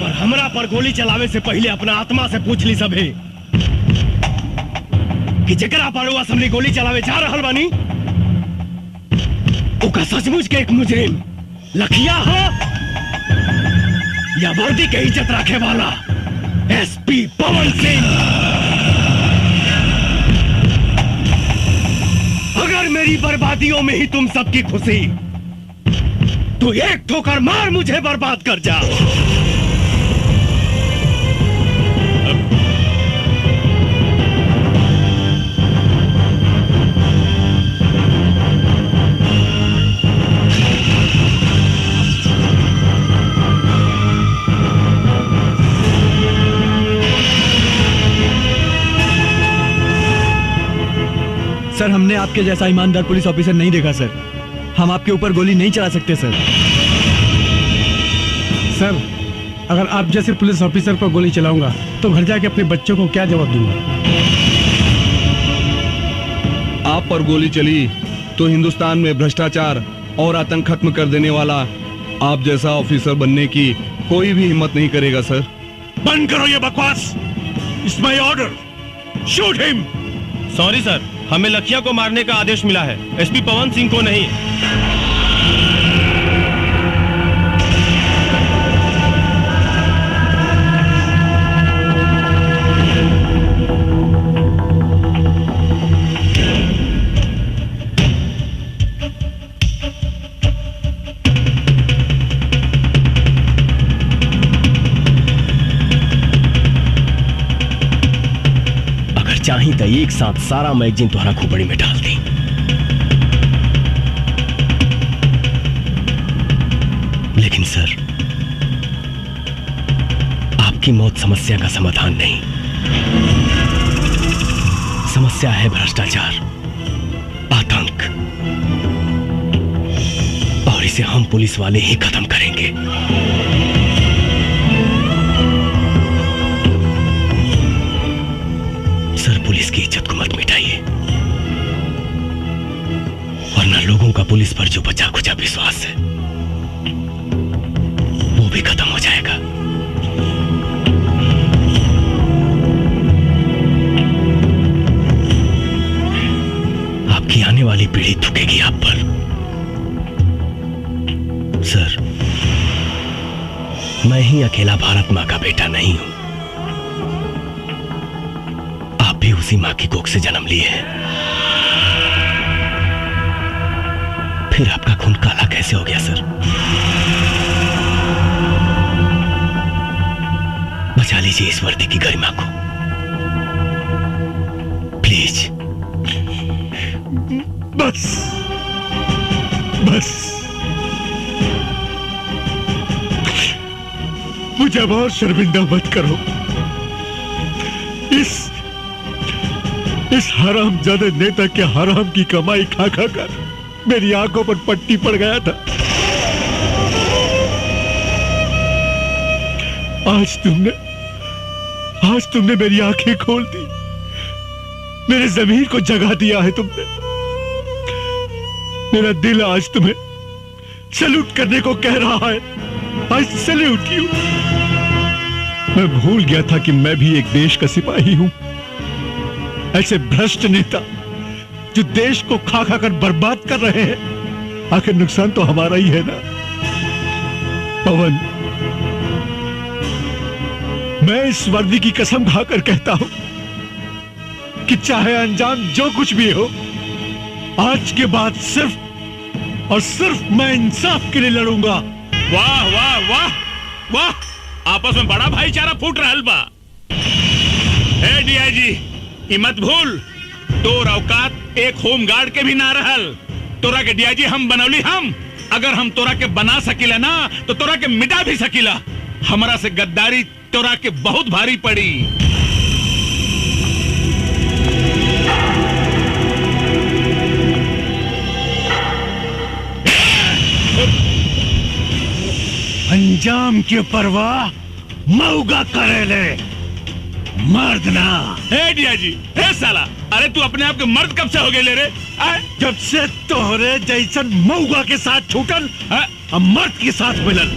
पर हमरा पर गोली चलावे से पहले अपना आत्मा से पूछ ली सभे कि जकरा पर वो असम्बली गोली चलावे जा रहल बानी ओका सचमुच के एक मुजरिम लखिया हो या वर्दी के इज्जत रखे वाला एसपी पवन सिंह। अगर मेरी बर्बादियों में ही तुम सबकी खुशी, तो एक ठोकर मार मुझे बर्बाद कर जा। सर, हमने आपके जैसा ईमानदार पुलिस ऑफिसर नहीं देखा सर। हम आपके ऊपर गोली नहीं चला सकते सर। सर, अगर आप जैसे पुलिस ऑफिसर पर गोली चलाऊंगा तो घर जाके अपने बच्चों को क्या जवाब दूंगा? आप पर गोली चली तो हिंदुस्तान में भ्रष्टाचार और आतंक खत्म कर देने वाला आप जैसा ऑफिसर बनने की कोई भी हिम्मत नहीं करेगा सर। बंद करो ये बकवास। It's my order, shoot him. Sorry sir, हमें लखिया को मारने का आदेश मिला है, एसपी पवन सिंह को नहीं। चाही तो एक साथ सारा मैगजीन तुम्हारा खोपड़ी में डाल दी। लेकिन सर, कि मौत समस्या का समाधान नहीं, समस्या है भ्रष्टाचार, आतंक, और इसे हम पुलिस वाले ही खत्म करेंगे। सर, पुलिस की इज्जत को मत मिटाइए, वरना लोगों का पुलिस पर जो बचा खुचा विश्वास है वो भी खत्म हो जाएगा। आपकी आने वाली पीढ़ी थूकेगी आप पर। सर, मैं ही अकेला भारत मां का बेटा नहीं हूं, आप भी उसी मां की कोख से जन्म लिए हैं। फिर आपका खून काला कैसे हो गया सर? बचा लीजिए इस वर्दी की गरिमा को, प्लीज। बस बस, मुझे अब और शर्मिंदा मत करो। इस हरामजादे नेता के हराम की कमाई खा खा कर मेरी आंखों पर पट्टी पड़ गया था। आज तुमने मेरी आंखें खोल दी, मेरे ज़मीर को जगा दिया है तुमने। मेरा दिल आज तुम्हें सैल्यूट करने को कह रहा है। आई सैल्यूट यू। मैं भूल गया था कि मैं भी एक देश का सिपाही हूं। ऐसे भ्रष्ट नेता जो देश को खा खा कर बर्बाद कर रहे हैं, आखिर नुकसान तो हमारा ही है ना। पवन, मैं इस वर्दी की कसम खाकर कहता हूं कि चाहे अंजाम जो कुछ भी हो, आज के बाद सिर्फ और सिर्फ मैं इंसाफ के लिए लड़ूंगा। वाह वाह वाह वाह, आपस में बड़ा भाईचारा फूट रहा बा। ए डीआईजी, मत भूल, तोर औकात एक होमगार्ड के भी ना रहल। तोरा के डीआईजी हम बनौली हम। अगर हम तोरा के बना सकीला ना तो तोरा के मिटा भी सकीला। हमारा से गद्दारी तोरा के बहुत भारी पड़ी। अंजाम की परवाह मऊगा करेले, मर्द ना। ए डीआईजी, ए साला, अरे तू अपने आप के मर्द कब से हो गए ले रे? जब से तोहरे जैसन मऊगा के साथ छूटल, अब मर्द के साथ मिलल।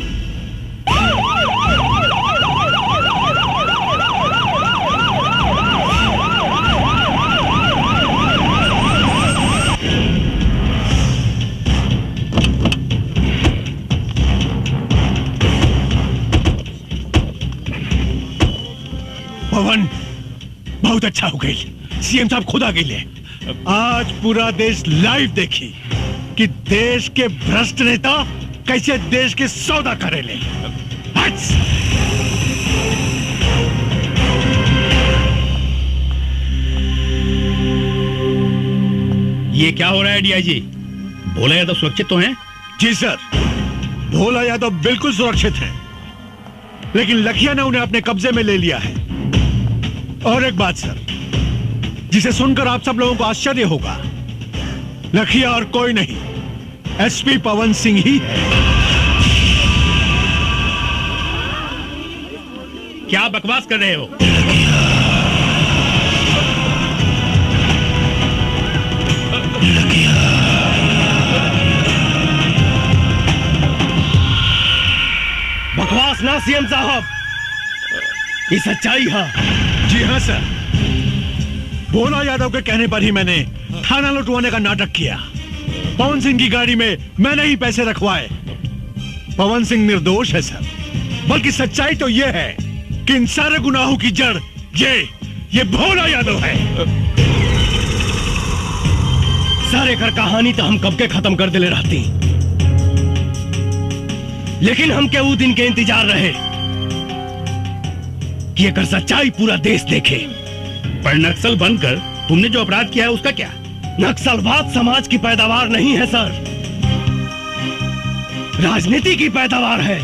पवन, बहुत अच्छा हो गई। सीएम साहब खुद आ गए। आज पूरा देश लाइव देखी कि देश के भ्रष्ट नेता कैसे देश के सौदा करेले। ये क्या हो रहा है डीआईजी? भोला यादव सुरक्षित तो हैं? जी सर, भोला यादव बिल्कुल सुरक्षित है, लेकिन लखिया ने उन्हें अपने कब्जे में ले लिया है। और एक बात सर, जिसे सुनकर आप सब लोगों को आश्चर्य होगा, लखिया और कोई नहीं, एसपी पवन सिंह ही है। क्या बकवास कर रहे हो? बकवास ना सीएम साहब, ये सच्चाई है। जी हाँ सर, भोला यादव के कहने पर ही मैंने थाना लुटवाने का नाटक किया। पवन सिंह की गाड़ी में मैंने ही पैसे रखवाए। पवन सिंह निर्दोष है सर, बल्कि सच्चाई तो यह है कि इन सारे गुनाहों की जड़ ये भोला यादव है। सारे कर कहानी तो हम कब के खत्म कर दिले रहती, लेकिन हम क्या वो दिन के इंतजार रहे कि अगर सच्चाई पूरा देश देखे। पर नक्सल बनकर तुमने जो अपराध किया है उसका क्या? नक्सलवाद समाज की पैदावार नहीं है सर, राजनीति की पैदावार है।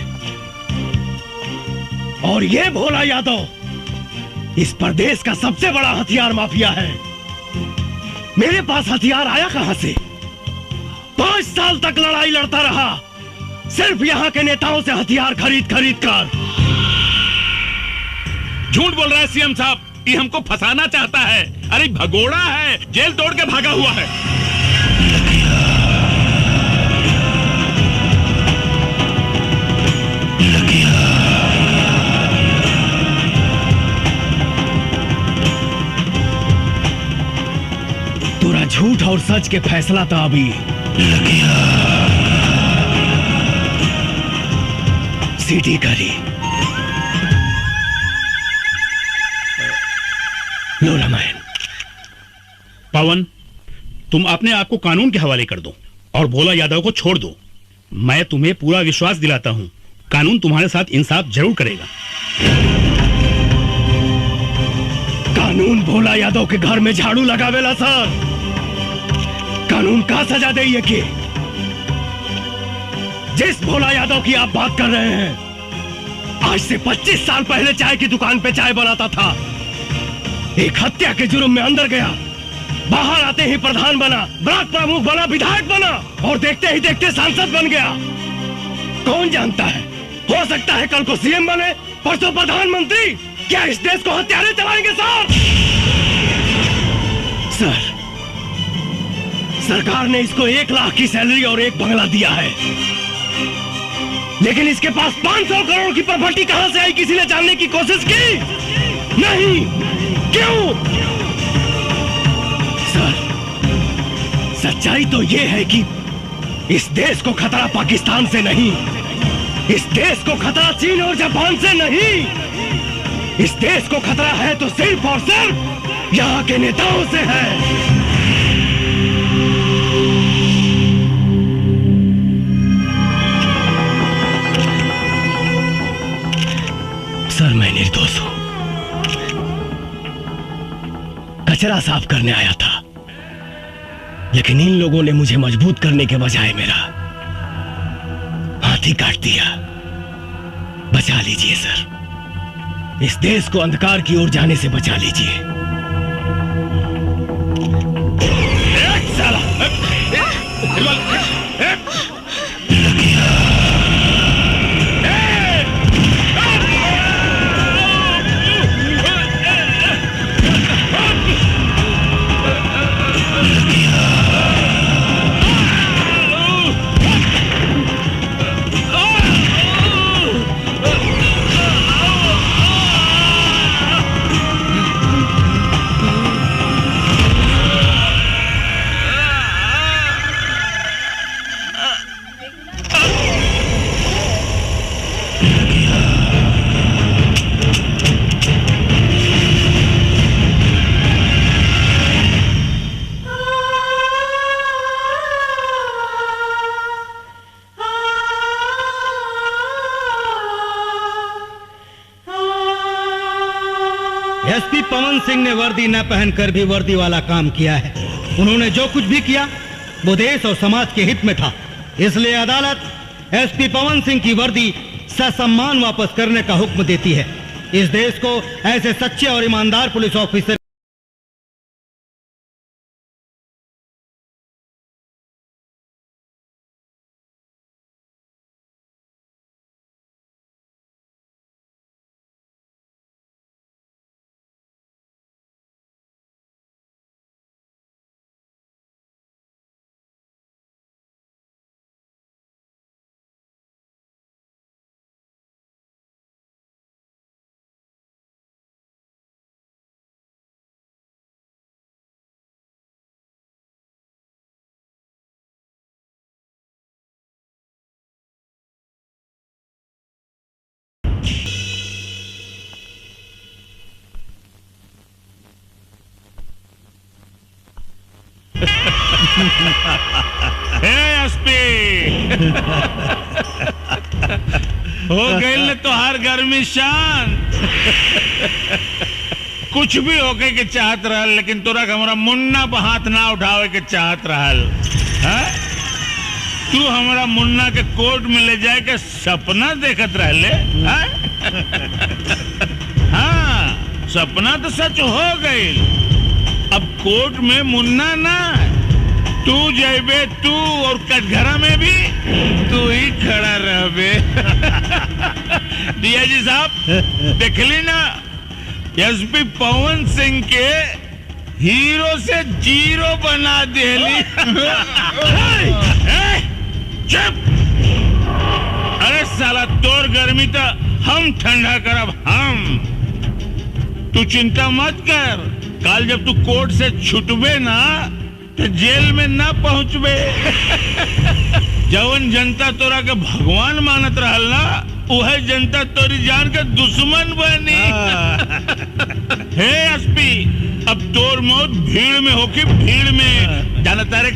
और ये भोला यादव इस प्रदेश का सबसे बड़ा हथियार माफिया है। मेरे पास हथियार आया कहां से? 5 साल तक लड़ाई लड़ता रहा, सिर्फ यहाँ के नेताओं से हथियार खरीद कर। झूठ बोल रहा है सीएम साहब, ये हमको फंसाना चाहता है। अरे भगोड़ा है, जेल तोड़ के भागा हुआ है। तोरा झूठ और सच के फैसला था अभी। सीटी करी लो रामायण। पवन, तुम अपने आप को कानून के हवाले कर दो और भोला यादव को छोड़ दो। मैं तुम्हें पूरा विश्वास दिलाता हूं, कानून तुम्हारे साथ इंसाफ जरूर करेगा। कानून भोला यादव के घर में झाड़ू लगावेला सर। कानून का सजा दे ये कि जिस भोला यादव की आप बात कर रहे हैं, आज से 25 साल पहले चाय की दुकान पे चाय बनाता था। एक हत्या के जुर्म में अंदर गया, बाहर आते ही प्रधान बना, ब्लॉक प्रमुख बना, विधायक बना और देखते ही देखते सांसद बन गया। कौन जानता है, हो सकता है कल को सीएम बने, परसों प्रधानमंत्री। क्या इस देश को हत्यारे चलाएंगे सर? सरकार ने इसको 1 लाख की सैलरी और 1 बंगला दिया है, लेकिन इसके पास 500 करोड़ की प्रॉपर्टी कहां से आई, किसी ने जानने की कोशिश की? नहीं। क्यों? सर, सच्चाई तो यह है कि इस देश को खतरा पाकिस्तान से नहीं, इस देश को खतरा चीन और जापान से नहीं, इस देश को खतरा है तो सिर्फ और सिर्फ यहाँ के नेताओं से है। सर, मैं निर्दोष हूं, कचरा साफ करने आया था, लेकिन इन लोगों ने मुझे मजबूत करने के बजाय मेरा हाथ ही काट दिया। बचा लीजिए सर, इस देश को अंधकार की ओर जाने से बचा लीजिए। एसपी पवन सिंह ने वर्दी न पहनकर भी वर्दी वाला काम किया है। उन्होंने जो कुछ भी किया वो देश और समाज के हित में था। इसलिए अदालत एसपी पवन सिंह की वर्दी ससम्मान वापस करने का हुक्म देती है। इस देश को ऐसे सच्चे और ईमानदार पुलिस ऑफिसर हो गई न तो हर गर्मी शांत। कुछ भी होके के चाहत रहल, लेकिन तोरा हमारा मुन्ना पर हाथ ना उठावे के चाहत रहल। तू हमारा मुन्ना के कोर्ट में ले जाए के सपना देखत रहले? हाँ, सपना तो सच हो गई। अब कोर्ट में मुन्ना ना, तू जाइबे, तू और कटघरा में भी तू ही खड़ा रहबे। डीआईजी साहब देखली ना, एसपी पवन सिंह के हीरो से जीरो बना देली। चुप! अरे साला तोर गर्मी तो हम ठंडा करब हम। तू चिंता मत कर, कल जब तू कोर्ट से छुटबे ना तो जेल में ना पहुंचबे। जवन जनता तोरा के भगवान मानत रहल ना, वह जनता तोरी जान के दुश्मन बनी। हे एसपी, अब तोर मौत भीड़ में होगी, भीड़ में। जानता रे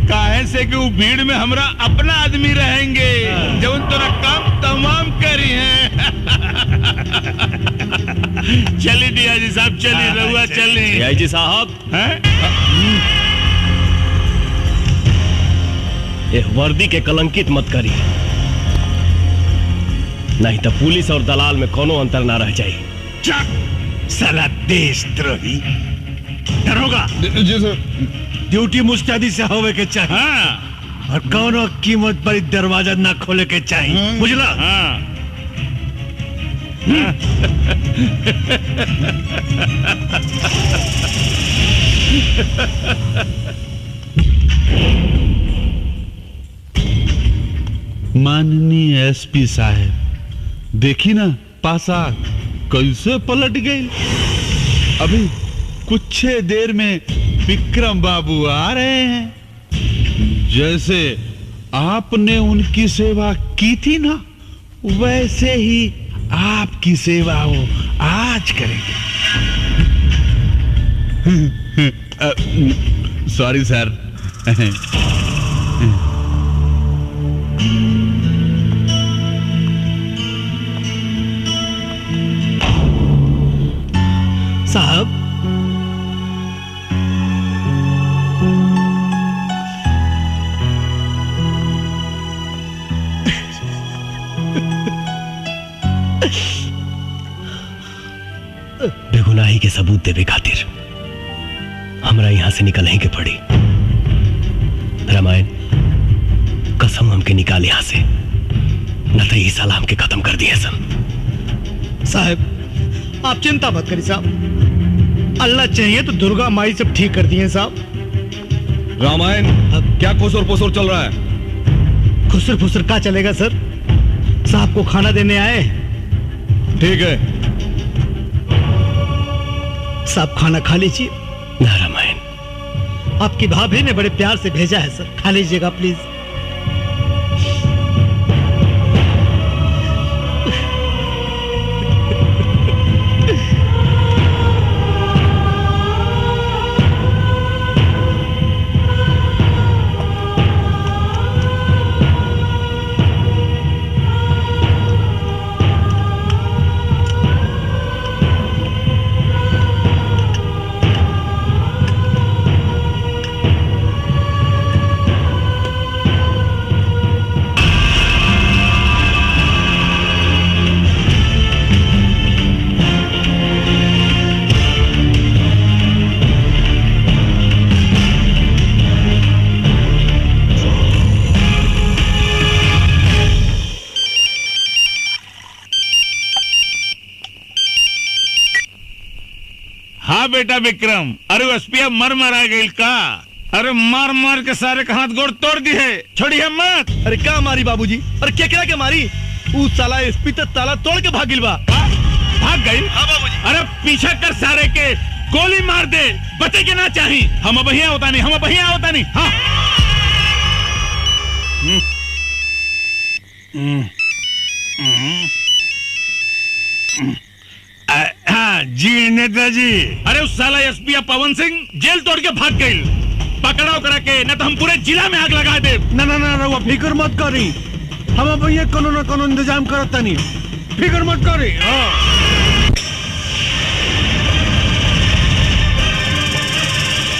काहे से कि वो भीड़ में हमरा अपना आदमी रहेंगे, जवन तोरा काम तमाम करी है। चली डीआईजी साहब, चली रहुआ, चली डीआईजी साहब। ये वर्दी के कलंकित मत करी, नहीं तो पुलिस और दलाल में कोनो अंतर ना रह जाए। साला देशद्रोही। दरोगा जी सर, ड्यूटी मुस्तैदी से होवे के चाहिए। हाँ। और कोनो कीमत पर दरवाजा ना खोले के चाहिए, बुझला? हाँ। माननीय एसपी साहब, देखी ना पासा कैसे पलट गई। अभी कुछ देर में विक्रम बाबू आ रहे हैं। जैसे आपने उनकी सेवा की थी ना, वैसे ही आपकी सेवा वो आज करेंगे। सॉरी सर। साहब, बेगुनाही के सबूत देवे खातिर हमरा यहां से निकल के पड़ी। रामायण, कसम हमके निकाल यहां से, न तो ये साला हमके खत्म कर दिए सन। साहब आप चिंता मत करिए साहब, अल्लाह चाहिए तो दुर्गा माई सब ठीक कर दिए साहब। रामायण, क्या खुसर पुसर चल रहा है? खुसर फुसर क्या चलेगा सर, साहब को खाना देने आए। ठीक है साहब, खाना खा लीजिए। ना रामायण, आपकी भाभी ने बड़े प्यार से भेजा है सर, खा लीजिएगा प्लीज। हाँ बेटा विक्रम, अरे एसपी मर आ गई का? अरे मार मार के सारे का हाथ गोड़ तोड़ दी है, छोड़ी है मत। अरे क्या मारी बाबूजी? अरे केकरा के मारी? उस साला एसपी तो ताला तोड़ के भागिल बा। भाग गई? हाँ बाबूजी। अरे पीछा कर सारे के, गोली मार दे, बचे के ना चाही। हम अब यहाँ होता नहीं, हम अब यहाँ होता नहीं। हाँ हाँ जी नेताजी। अरे उस साला एसपी पवन सिंह जेल तोड़ के भाग गई, पकड़ाओ करा के, न तो हम पूरे जिला में आग लगा दे। ना ना ना रहुआ फिक्र मत करी, हम अब ये कोनो न कोनो इंतजाम करता नहीं, फिक्र मत करी। हाँ